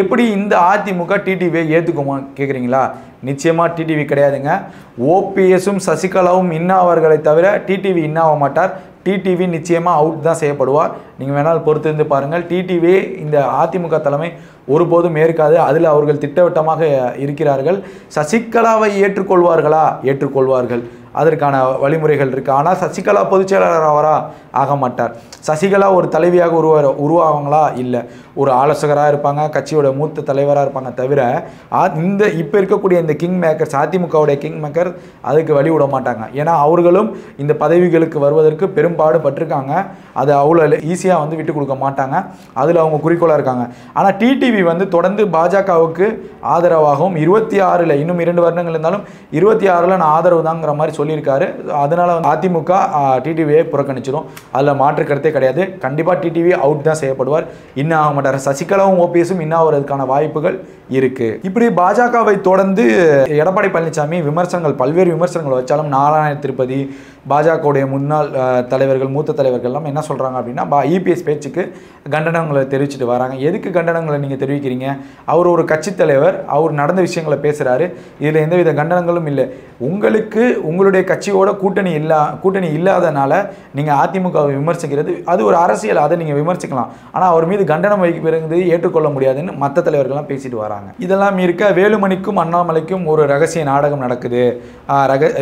எப்படி இந்த அதிமுக டிடிவியை ஏற்றுக்குமா கேட்குறீங்களா? நிச்சயமாக டிடிவி கிடையாதுங்க. ஓபிஎஸும் சசிகலாவும் இன்னாவர்களை தவிர டிடிவி இன்னாக மாட்டார். டிடிவி நிச்சயமாக அவுட் தான் செய்யப்படுவார். நீங்கள் வேணால் பொறுத்து இருந்து பாருங்கள். டிடிவி இந்த அதிமுக தலைமை ஒருபோதும் ஏற்காது. அதில் அவர்கள் திட்டவட்டமாக இருக்கிறார்கள். சசிகலாவை ஏற்றுக்கொள்வார்களா? ஏற்றுக்கொள்வார்கள். அதற்கான வழிமுறைகள் இருக்குது. ஆனால் சசிகலா பொதுச் செயலாளராக ஆக மாட்டார். சசிகலா ஒரு தலைவியாக உருவாவாங்களா? இல்லை, ஒரு ஆலோசகராக இருப்பாங்க, கட்சியோட மூத்த தலைவராக இருப்பாங்க. தவிர இப்போ இருக்கக்கூடிய இந்த கிங் மேக்கர்ஸ், அதிமுகவுடைய கிங் மேக்கர் அதுக்கு வழி விட மாட்டாங்க. ஏன்னா அவர்களும் இந்த பதவிகளுக்கு வருவதற்கு பெரும்பாடு பட்டிருக்காங்க. அது அவ்வளோ ஈஸியாக வந்து விட்டு கொடுக்க மாட்டாங்க. அதில் அவங்க குறிக்கோளாக இருக்காங்க. ஆனால் டிடிவி வந்து தொடர்ந்து பாஜகவுக்கு ஆதரவாகவும் 26 இன்னும் 2 வருடங்கள் இருந்தாலும் 26 நான் ஆதரவு தாங்கிற மாதிரி சொல்லியிருக்காரு. அதனால் வந்து அதிமுக டிடிவியை புறக்கணிச்சிடும். அதில் மாற்று கருத்தே கிடையாது. கண்டிப்பாக டிடிவி அவுட் தான் செய்யப்படுவார். இன்னும் ஆக மாட்டார். சசிகலாவும் ஓபிஎஸும் இன்னும் ஆகிறதுக்கான வாய்ப்புகள் இருக்குது. இப்படி பாஜகவை தொடர்ந்து எடப்பாடி பழனிசாமி பல்வேறு விமர்சனங்கள் வச்சாலும் நாராயண திருப்பதி, பாஜகவுடைய முன்னாள் தலைவர்கள், மூத்த தலைவர்கள்லாம் என்ன சொல்கிறாங்க அப்படின்னா இபிஎஸ் பேச்சுக்கு கண்டனங்களை தெரிவிச்சுட்டு வராங்க. எதுக்கு கண்டனங்களை நீங்கள் தெரிவிக்கிறீங்க? அவர் ஒரு கட்சி தலைவர், அவர் நடந்த விஷயங்களை பேசுகிறாரு. இதில் எந்தவித கண்டனங்களும் இல்லை. உங்களுக்கு உங்களுடைய கட்சியோட கூட்டணி இல்லாதனால நீங்கள் அதிமுகவை விமர்சிக்கிறது அது ஒரு அரசியல், அதை நீங்கள் விமர்சிக்கலாம். ஆனால் அவர் மீது கண்டனம் வைக்கிறது ஏற்றுக்கொள்ள முடியாதுன்னு மற்ற தலைவர்கள்லாம் பேசிட்டு வராங்க. இதெல்லாம் இருக்க வேலுமணிக்கும் அண்ணாமலைக்கும் ஒரு ரகசிய நாடகம் நடக்குது.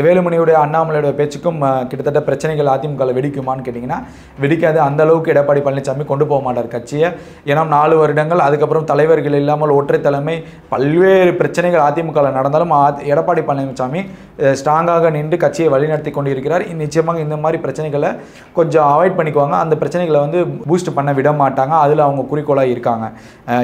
வேலுமணியுடைய அண்ணாமலையுடைய பேச்சுக்கும் கிட்டத்தட்ட பிரச்சனைகள் அதிமுகவில் வெடிக்குமான்னு கேட்டிங்கன்னா வெடிக்காது. அந்த அளவுக்கு எடப்பாடி பழனிசாமி கொண்டு போக மாட்டார் கட்சியை. ஏன்னா 4 வருடங்கள் அதுக்கப்புறம் தலைவர்கள் இல்லாமல் ஒற்றை தலைமை, பல்வேறு பிரச்சனைகள் அதிமுகவில் நடந்தாலும் எடப்பாடி பழனிசாமி ஸ்ட்ராங்காக நின்று கட்சியை வழிநடத்தி கொண்டு இருக்கிறார். நிச்சயமாக இந்த மாதிரி பிரச்சனைகளை கொஞ்சம் அவாய்ட் பண்ணிக்குவாங்க. அந்த பிரச்சனைகளை வந்து பூஸ்ட் பண்ண விட மாட்டாங்க. அதில் அவங்க குறிக்கோளாக இருக்காங்க.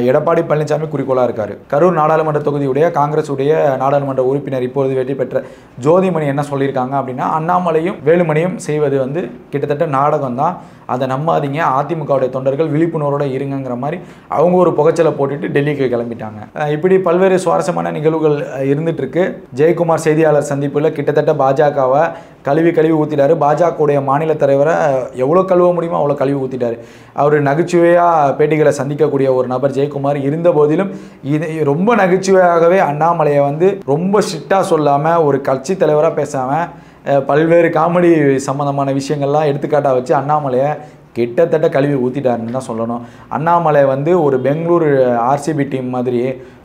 எடப்பாடி பழனிசாமி குறிக்கோளாக இருக்கார். கரூர் நாடாளுமன்ற தொகுதியுடைய காங்கிரஸுடைய நாடாளுமன்ற உறுப்பினர் இப்பொழுது வெற்றி பெற்ற ஜோதிமணி என்ன சொல்லியிருக்காங்க அப்படின்னா, அண்ணாமலையும் வேலுமணியும் செய்வது வந்து கிட்டத்தட்ட நாடகம் தான், அதை நம்பாதீங்க, அதிமுகவுடைய தொண்டர்கள் விழிப்புணர்வோடு இருங்கிற மாதிரி அவங்க ஒரு புகைச்சலை போட்டுட்டு டெல்லிக்கு கிளம்பிட்டாங்க. இப்படி பல்வேறு சுவாரஸ்யமான நிகழ்வுகள் இருந்துட்டு இருக்கு. ஜெயக்குமார் செய்தியாளர் சந்திப்பில் கிட்டத்தட்ட பாஜகவை கழுவி ஊற்றிட்டாரு. பாஜகவுடைய மாநில தலைவரை எவ்வளோ கழுவ முடியுமோ அவ்வளோ கழுவி ஊற்றிட்டாரு. அவர் நகைச்சுவையாக பேட்டிகளை சந்திக்கக்கூடிய ஒரு நபர் ஜெயக்குமார். இருந்த போதிலும் இது ரொம்ப நகைச்சுவையாகவே அண்ணாமலையை வந்து ரொம்ப ஸ்ட்ரிக்டாக சொல்லாமல், ஒரு கட்சி தலைவராக பேசாமல் பல்வேறு காமெடி சம்மந்தமான விஷயங்கள்லாம் எடுத்துக்காட்டாக வச்சு அண்ணாமலையை கிட்டத்தட்ட கழுவி ஊற்றிட்டாருன்னு தான் சொல்லணும். அண்ணாமலை வந்து ஒரு பெங்களூர் ஆர்சிபி டீம் மாதிரி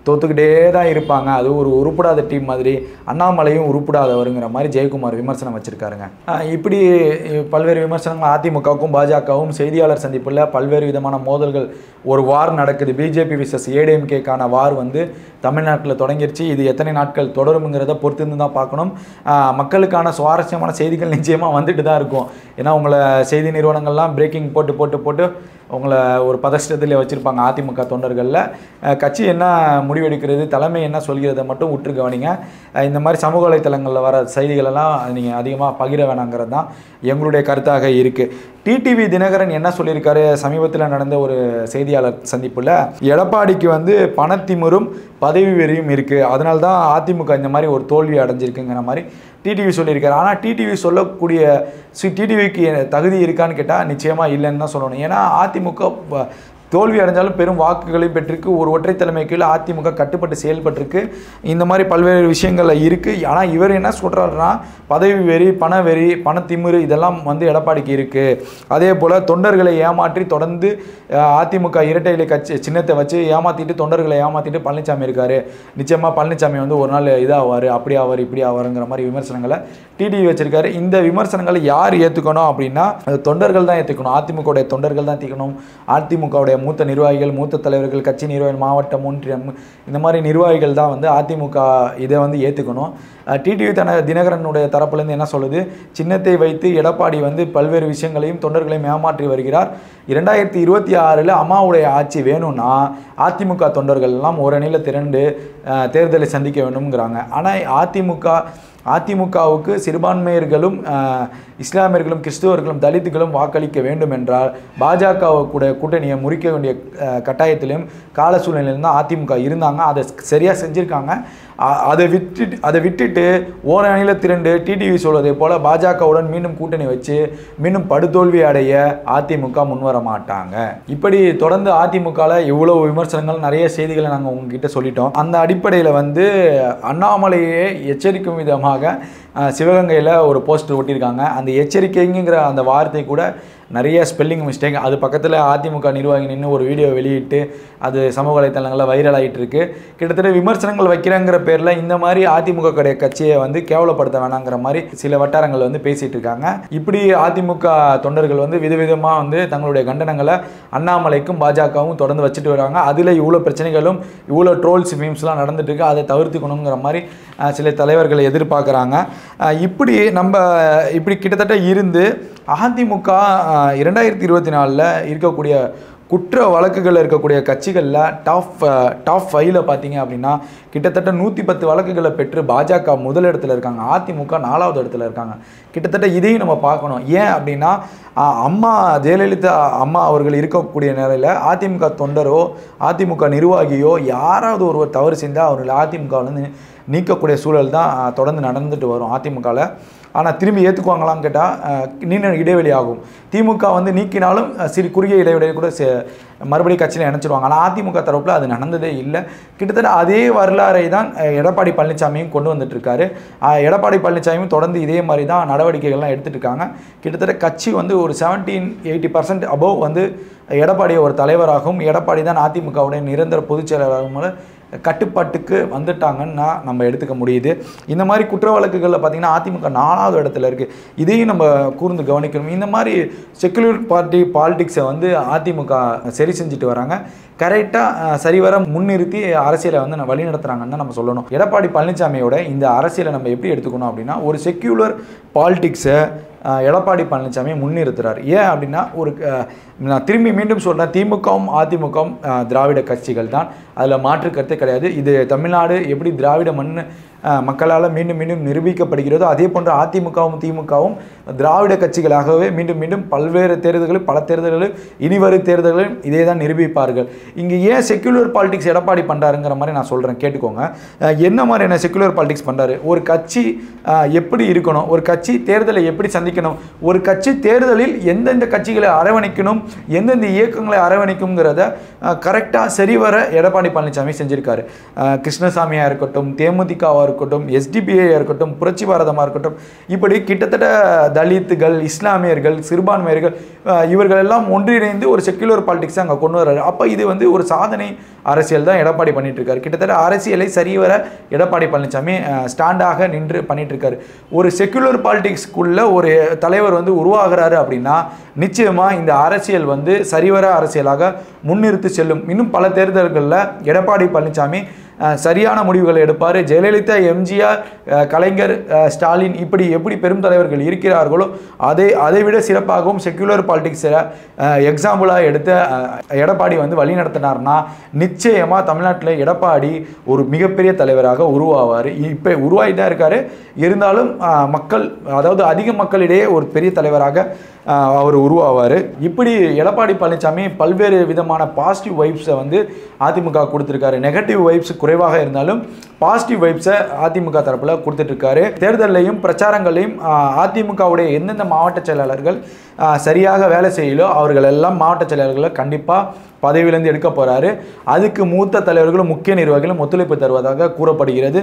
தோத்துக்கிட்டே தான் இருப்பாங்க, அது ஒரு உருப்படாத டீம் மாதிரி, அண்ணாமலையும் உருப்படாதவருங்கிற மாதிரி ஜெயக்குமார் விமர்சனம் வச்சுருக்காருங்க. இப்படி பல்வேறு விமர்சனங்கள் அதிமுகவுக்கும் பாஜகவும் செய்தியாளர் சந்திப்பில் பல்வேறு விதமான மோதல்கள், ஒரு வார் நடக்குது. பிஜேபி விசஸ் ஏடிஎம்கேக்கான வார் வந்து தமிழ்நாட்டில் தொடங்கிருச்சு. இது எத்தனை நாட்கள் தொடருங்கிறத பொறுத்திருந்து தான் பார்க்கணும். மக்களுக்கான சுவாரஸ்யமான செய்திகள் நிச்சயமாக வந்துட்டு தான் இருக்கும். ஏன்னா உங்களை செய்தி நிறுவனங்கள்லாம் பிரேக்கிங் போட்டு உங்களை ஒரு பதஷ்டத்தில் வச்சுருப்பாங்க. அதிமுக தொண்டர்களில் கட்சி என்ன முடிவெடுக்கிறது, தலைமை என்ன சொல்கிறத மட்டும் உற்று கவனிங்க. இந்த மாதிரி சமூக வலைத்தளங்களில் வர செய்திகளெல்லாம் நீங்கள் அதிகமாக பகிர வேணாங்கிறது தான் எங்களுடைய கருத்தாக இருக்குது. டிடிவி தினகரன் என்ன சொல்லியிருக்காரு சமீபத்தில் நடந்த ஒரு செய்தியாளர் சந்திப்பில், எடப்பாடிக்கு வந்து பணத்திமுறும் பதவி வெறியும் இருக்குது, அதனால தான் அதிமுக இந்த மாதிரி ஒரு தோல்வி அடைஞ்சிருக்குங்கிற மாதிரி டிடிவி சொல்லியிருக்காரு. ஆனால் டிடிவி சொல்லக்கூடிய டிடிவிக்கு தகுதி இருக்கான்னு கேட்டால் நிச்சயமாக இல்லைன்னு தான் சொல்லணும். ஏன்னா அதிமுக தோல்வி அடைஞ்சாலும் பெரும் வாக்குகளையும் பெற்றிருக்கு. ஒரு ஒற்றை தலைமை கீழே அதிமுக கட்டுப்பட்டு செயல்பட்டிருக்கு. இந்த மாதிரி பல்வேறு விஷயங்கள் இருக்குது. ஆனால் இவர் என்ன சொல்கிறாருன்னா, பதவி வெறி, பண வெறி, பணத்திமிரு இதெல்லாம் வந்து எடப்பாடிக்கு இருக்குது. அதே போல் தொண்டர்களை ஏமாற்றி தொடர்ந்து அதிமுக இரட்டை இலை கட்சி சின்னத்தை வச்சு ஏமாற்றிட்டு தொண்டர்களை ஏமாற்றிட்டு பழனிசாமி இருக்கார். நிச்சயமாக பழனிசாமி வந்து ஒரு நாள் இதாவார், அப்படி ஆவார், இப்படி ஆவாருங்கிற மாதிரி விமர்சனங்களை டிடிவி வச்சிருக்காரு. இந்த விமர்சனங்களை யார் ஏற்றுக்கணும் அப்படின்னா தொண்டர்கள் தான் ஏற்றுக்கணும். அதிமுகவுடைய தொண்டர்கள் தான் ஏற்றுக்கணும். அதிமுகவுடைய மூத்த நிர்வாகிகள், மூத்த தலைவர்கள், கட்சி நிர்வாகிகள், மாவட்டம், ஒன்றியம், இந்த மாதிரி நிர்வாகிகள் தான் வந்து அதிமுக இதை வந்து ஏற்றுக்கணும். டிடிவி தினகரனுடைய தரப்புலேருந்து என்ன சொல்லுது, சின்னத்தை வைத்து எடப்பாடி வந்து பல்வேறு விஷயங்களையும் தொண்டர்களையும் ஏமாற்றி வருகிறார். 2026 அம்மாவுடைய ஆட்சி வேணும்னா அதிமுக தொண்டர்கள் எல்லாம் ஒரு அணியில் திரண்டு தேர்தலை சந்திக்க வேண்டும்ங்கிறாங்க. ஆனால் அதிமுகவுக்கு சிறுபான்மையர்களும் இஸ்லாமியர்களும் கிறிஸ்துவர்களும் தலித்துகளும் வாக்களிக்க வேண்டும் என்றால் பாஜகவுடைய கூட்டணியை முறிக்க வேண்டிய கட்டாயத்திலும் கால சூழ்நிலையிலும் தான் அதிமுக இருந்தாங்க. அதை சரியாக செஞ்சுருக்காங்க. அதை விட்டுட்டு ஓர அணியில் திரண்டு டிடிவி சொல்வதை போல் பாஜகவுடன் மீண்டும் கூட்டணி வச்சு மீண்டும் படுதோல்வி அடைய அதிமுக முன்வர மாட்டாங்க. இப்படி தொடர்ந்து அதிமுகவில் இவ்வளோ விமர்சனங்கள், நிறைய செய்திகளை நாங்கள் உங்ககிட்ட சொல்லிட்டோம். அந்த அடிப்படையில் வந்து அண்ணாமலையே எச்சரிக்கும் விதமாக சிவகங்கையில் ஒரு போஸ்டர் ஒட்டியிருக்காங்க. அந்த எச்சரிக்கைங்கிற அந்த வார்த்தை கூட நிறைய ஸ்பெல்லிங் மிஸ்டேக். அது பக்கத்தில் அதிமுக நிர்வாகி நின்று ஒரு வீடியோ வெளியிட்டு அது சமூக வலைத்தளங்களில் வைரல் ஆகிட்டு இருக்கு. கிட்டத்தட்ட விமர்சனங்கள் வைக்கிறங்கிற பேரில் இந்த மாதிரி அதிமுக கட்சியை வந்து கேவலப்படுத்த வேணாங்கிற மாதிரி சில வட்டாரங்கள் வந்து பேசிகிட்டு இருக்காங்க. இப்படி அதிமுக தொண்டர்கள் வந்து விதவிதமாக வந்து தங்களுடைய கண்டனங்களை அண்ணாமலைக்கும் பாஜகவும் தொடர்ந்து வச்சுட்டு வராங்க. அதில் இவ்வளோ பிரச்சனைகளும் இவ்வளோ ட்ரோல்ஸ் மீம்ஸ்லாம் நடந்துட்டு இருக்கு. அதை தவிர்த்துக்கணுங்கிற மாதிரி சில தலைவர்களை எதிர்பார்க்குறாங்க. இப்படி கிட்டத்தட்ட இருந்து அதிமுக 2024 இருக்கக்கூடிய குற்ற வழக்குகளில் இருக்கக்கூடிய கட்சிகளில் டாப் 5ல் பார்த்தீங்க அப்படின்னா கிட்டத்தட்ட 110 வழக்குகளை பெற்று பாஜக முதலிடத்தில் இருக்காங்க. அதிமுக 4வது இடத்துல இருக்காங்க. கிட்டத்தட்ட இதையும் நம்ம பார்க்கணும். ஏன் அப்படின்னா அம்மா ஜெயலலிதா அம்மா அவர்கள் இருக்கக்கூடிய நிலையில் அதிமுக தொண்டரோ அதிமுக நிர்வாகியோ யாராவது ஒருவர் தவறு செஞ்சால் அவர்கள் அதிமுகவிலேருந்து நீக்கக்கூடிய சூழல் தான் தொடர்ந்து நடந்துட்டு வரும் அதிமுகவில். ஆனால் திரும்பி ஏற்றுக்குவாங்களான்னு கேட்டால் நீண்ட இடைவெளி ஆகும். திமுக வந்து நீக்கினாலும் குறுகிய இடைவெளியை கூட மறுபடியும் கட்சியில் இணைச்சிடுவாங்க. ஆனால் அதிமுக தரப்பில் அது நடந்ததே இல்லை. கிட்டத்தட்ட அதே வரலாறை தான் எடப்பாடி பழனிசாமியும் கொண்டு வந்துட்டுருக்காரு. எடப்பாடி பழனிசாமியும் தொடர்ந்து இதே மாதிரி தான் நடவடிக்கைகள்லாம் எடுத்துகிட்டு இருக்காங்க. கிட்டத்தட்ட கட்சி வந்து ஒரு 70-80% அபோவ் வந்து எடப்பாடியை ஒரு தலைவராகவும் எடப்பாடி தான் அதிமுகவுடைய நிரந்தர பொதுச் செயலராகவும் கட்டுப்பாட்டுக்கு வந்துட்டாங்கன்னா நம்ம எடுத்துக்க முடியுது. இந்த மாதிரி குற்ற வழக்குகளில் பார்த்திங்கன்னா அதிமுக 4வது இடத்துல இருக்குது. இதையும் நம்ம கூர்ந்து கவனிக்கணும். இந்த மாதிரி செக்குலர் பாலிடிக்ஸை வந்து அதிமுக சரி செஞ்சுட்டு வராங்க. கரெக்டாக சரிவர முன்னிறுத்தி அரசியலை வந்து வழி நடத்துகிறாங்கன்னு தான் நம்ம சொல்லணும். எடப்பாடி பழனிசாமியோட இந்த அரசியலை நம்ம எப்படி எடுத்துக்கணும் அப்படின்னா, ஒரு செக்யூலர் பாலிடிக்ஸை எடப்பாடி பழனிசாமி முன்னிறுத்துறார். ஏன் அப்படின்னா நான் திரும்பி மீண்டும் சொல்கிறேன், திமுகவும் அதிமுகவும் திராவிட கட்சிகள் தான், அதில் மாற்று கருத்தே கிடையாது. இது தமிழ்நாடு எப்படி திராவிட மக்களால் மீண்டும் மீண்டும் நிரூபிக்கப்படுகிறதோ அதே போன்ற அதிமுகவும் திமுகவும் திராவிட கட்சிகளாகவே மீண்டும் மீண்டும் பல்வேறு தேர்தல்களில் பல தேர்தல்களில் இனிவரும் தேர்தல்களில் இதே தான் நிரூபிப்பார்கள். இங்கே ஏன் செக்குலர் பாலிடிக்ஸ் எடப்பாடி பண்ணுறாருங்கிற மாதிரி நான் சொல்கிறேன், கேட்டுக்கோங்க. என்ன மாதிரியான செக்குலர் பாலிடிக்ஸ் பண்ணுறாரு, ஒரு கட்சி எப்படி இருக்கணும், ஒரு கட்சி தேர்தலை எப்படி சந்திக்கணும், ஒரு கட்சி தேர்தலில் எந்தெந்த கட்சிகளை அரவணைக்கணும், எந்தெந்த இயக்கங்களை அரவணைக்கும்ங்கிறத கரெக்டாக சரிவர எடப்பாடி பழனிசாமி செஞ்சுருக்காரு. கிருஷ்ணசாமியாக இருக்கட்டும், தேமுதிகவாக இருக்கட்டும், SDPI இருக்கட்டும், புரட்சி பாரதமாக இருக்கட்டும், இப்படி கிட்டத்தட்ட தலித்துகள், இஸ்லாமியர்கள், சிறுபான்மையர்கள் இவர்கள் எல்லாம் ஒன்றிணைந்து ஒரு செக்குலர் பாலிடிக்ஸ் அங்கே கொண்டு வர்றாரு. அப்போ இது வந்து ஒரு சாதனை அரசியல் தான் எடப்பாடி பண்ணிட்டு இருக்காரு. கிட்டத்தட்ட அரசியலை சரிவர எடப்பாடி பழனிசாமி ஸ்டாண்டாக நின்று பண்ணிட்டு இருக்காரு. ஒரு செக்குலர் பாலிடிக்ஸ்க்குள்ள ஒரு தலைவர் வந்து உருவாகிறாரு அப்படின்னா நிச்சயமா இந்த அரசியல் வந்து சரிவர அரசியலாக முன்னிறுத்தி செல்லும். இன்னும் பல தேர்தல்களில் எடப்பாடி பழனிசாமி சரியான முடிவுகளை எடுப்பார். ஜெயலலிதா, எம்ஜிஆர், கலைஞர், ஸ்டாலின் இப்படி எப்படி பெரும் தலைவர்கள் இருக்கிறார்களோ அதை விட சிறப்பாகவும் செக்குலர் பாலிடிக்ஸில் எக்ஸாம்பிளாக எடுத்த எடப்பாடி வந்து வழி நடத்தினார்னா நிச்சயமாக தமிழ்நாட்டில் எடப்பாடி ஒரு மிகப்பெரிய தலைவராக உருவாவார். இப்போ உருவாகி தான் இருக்கார். இருந்தாலும் மக்கள், அதாவது அதிக மக்களிடையே ஒரு பெரிய தலைவராக அவர் உருவாவார். இப்படி எடப்பாடி பழனிசாமி பல்வேறு விதமான பாசிட்டிவ் வைப்ஸை வந்து அதிமுக கொடுத்துருக்காரு. நெகட்டிவ் வைப்ஸ் குறைவாக இருந்தாலும் பாசிட்டிவ் வைப்ஸை அதிமுக தரப்பில் கொடுத்துட்ருக்காரு. தேர்தலையும் பிரச்சாரங்களையும் அதிமுகவுடைய எந்தெந்த மாவட்ட செயலாளர்கள் சரியாக வேலை செய்யலோ அவர்கள் எல்லாம் மாவட்ட செயலாளர்களை கண்டிப்பாக பதவியிலேருந்து எடுக்க போகிறாரு. அதுக்கு மூத்த தலைவர்களும் முக்கிய நிர்வாகிகளும் ஒத்துழைப்பு தருவதாக கூறப்படுகிறது.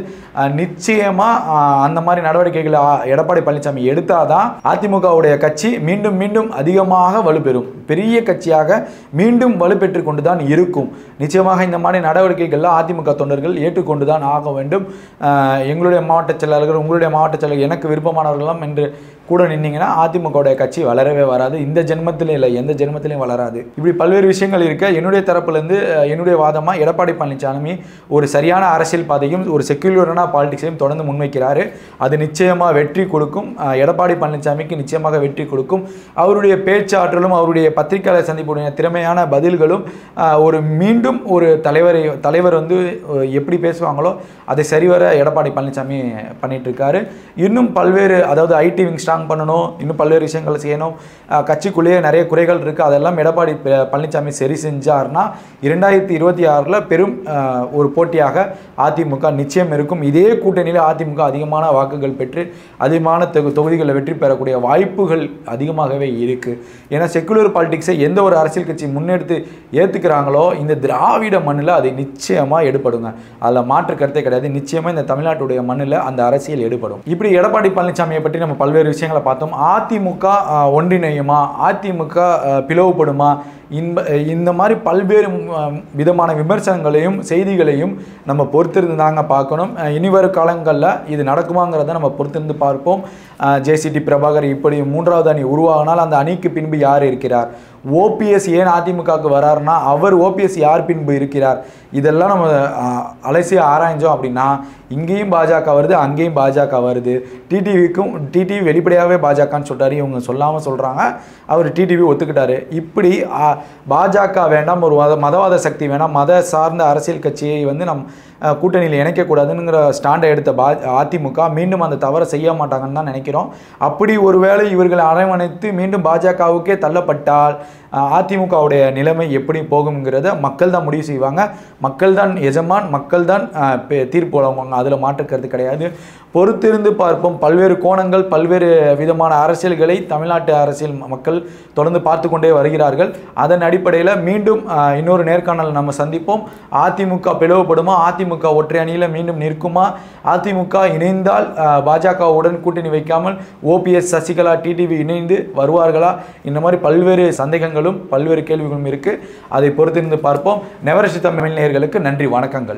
நிச்சயமாக அந்த மாதிரி நடவடிக்கைகளை எடப்பாடி பழனிசாமி எடுத்தாதான் அதிமுகவுடைய கட்சி மீண்டும் மீண்டும் அதிகமாக வலுப்பெறும். பெரிய கட்சியாக மீண்டும் வலுப்பெற்று கொண்டு தான் இருக்கும். நிச்சயமாக இந்த மாதிரி நடவடிக்கைகளில் அதிமுக தொண்டர்கள் ஏற்றுக்கொண்டு தான் ஆக வேண்டும். எங்களுடைய மாவட்ட செயலாளர்கள், உங்களுடைய மாவட்ட செயலாளர்கள் எனக்கு விருப்பமானவர்களாம் என்று கூட நின்னீங்கன்னா அதிமுகவுடைய கட்சி வளரவே வராது. இந்த ஜென்மத்திலே இல்லை, எந்த ஜென்மத்திலையும் வளராது. இப்படி பல்வேறு விஷயங்கள் இருக்க என்னுடைய தரப்புலேருந்து என்னுடைய வாதமாக எடப்பாடி பழனிசாமி ஒரு சரியான அரசியல் பாதையும் ஒரு செக்குலரான பாலிடிக்ஸையும் தொடர்ந்து முன்வைக்கிறாரு. அது நிச்சயமாக வெற்றி கொடுக்கும். எடப்பாடி பழனிசாமிக்கு நிச்சயமாக வெற்றி கொடுக்கும். அவருடைய பேச்சாற்றலும் அவருடைய பத்திரிகையாளர் சந்திப்புடைய திறமையான பதில்களும் ஒரு மீண்டும் ஒரு தலைவர் வந்து எப்படி பேசுவாங்களோ அதை சரிவர எடப்பாடி பழனிசாமி பண்ணிட்டு இருக்காரு. இன்னும் பல்வேறு, அதாவது ஐடி விங் ஸ்ட்ராங் பண்ணணும், இன்னும் பல்வேறு விஷயங்கள் செய்யணும். கட்சிக்குள்ளேயே நிறைய குறைகள் இருக்குது. அதெல்லாம் எடப்பாடி பழனிசாமி சரி செஞ்சார்னா 2026 பெரும் ஒரு போட்டியாக அதிமுக நிச்சயம் இருக்கும். இதே கூட்டணியில் அதிமுக அதிகமான வாக்குகள் பெற்று அதிகமான தொகுதிகளில் வெற்றி பெறக்கூடிய வாய்ப்புகள் அதிகமாகவே இருக்குது. ஏன்னா செக்குலர் பாலிடிக்ஸை எந்த ஒரு அரசியல் கட்சி முன்னெடுத்து ஏற்றுக்கிறாங்களோ இந்த திராவிட மண்ணில் அதை நிச்சயமாக எடுபடுங்க. அதில் மாற்று கருத்தே கிடையாது. நிச்சயமாக இந்த தமிழ்நாட்டுடைய மண்ணில் அந்த அரசியல் எடுபடும். இப்படி எடப்பாடி பழனிசாமியை பற்றி நம்ம பல்வேறு விஷயங்களை பார்த்தோம். அதிமுக ஒன்றிணையுமா, அதிமுக பிளவுபடுமா, இந்த மாதிரி பல்வேறு விதமான விமர்சனங்களையும் செய்திகளையும் நம்ம பொறுத்திருந்து தாங்க பார்க்கணும். இனிவரும் காலங்களில் இது நடக்குமாங்கிறத நம்ம பொறுத்திருந்து பார்ப்போம். ஜேசிடி பிரபாகர் இப்படி 3வது அணி உருவாகினால் அந்த அணிக்கு பின்பு யார் இருக்கிறார்? ஓபிஎஸ் ஏன் அதிமுகவுக்கு வராருன்னா அவர் ஓபிஎஸ் யார் பின்பு இருக்கிறார்? இதெல்லாம் நம்ம அலசி ஆராய்ஞ்சோம் அப்படின்னா இங்கேயும் பாஜக வருது, அங்கேயும் பாஜக வருது. டிடிவி வெளிப்படையாகவே பாஜகன்னு சொல்லிட்டாரு. இவங்க சொல்லாமல் சொல்கிறாங்க, அவர் டிடிவி ஒத்துக்கிட்டாரு. இப்படி பாஜக வேண்டாம், ஒரு மதவாத சக்தி வேணாம், மத சார்ந்த அரசியல் கட்சியை வந்து கூட்டணியில் இணைக்கக்கூடாதுங்கிற ஸ்டாண்டை எடுத்த அதிமுக மீண்டும் அந்த தவறை செய்ய மாட்டாங்கன்னு தான் நினைக்கிறோம். அப்படி ஒருவேளை இவர்களை அரவணைத்து மீண்டும் பாஜகவுக்கே தள்ளப்பட்டால் அதிமுகவுடைய நிலைமை எப்படி போகுங்கிறத மக்கள் தான் முடிவு செய்வாங்க. மக்கள் தான் எஜமான், மக்கள் தான் தீர்ப்பு வழங்குவாங்க. அதில் மாற்றுக்கிறது கிடையாது. பொறுத்திருந்து பார்ப்போம். பல்வேறு கோணங்கள், பல்வேறு விதமான அரசியல்களை தமிழ்நாட்டு அரசியல் மக்கள் தொடர்ந்து பார்த்து கொண்டே வருகிறார்கள். அதன் அடிப்படையில் மீண்டும் இன்னொரு நேர்காணல் நம்ம சந்திப்போம். அதிமுக பிளவுபடுமா, அதிமுக ஒற்றை அணியில் மீண்டும் நிற்குமா, அதிமுக இணைந்தால் பாஜகவுடன் கூட்டணி வைக்காமல் ஓபிஎஸ், சசிகலா, டிடிவி இணைந்து வருவார்களா? இந்த மாதிரி பல்வேறு சந்தேகங்களும் பல்வேறு கேள்விகளும் இருக்குது. அதை பொறுத்திருந்து பார்ப்போம். நெவரசி தமிழ் நேயர்களுக்கு நன்றி, வணக்கங்கள்.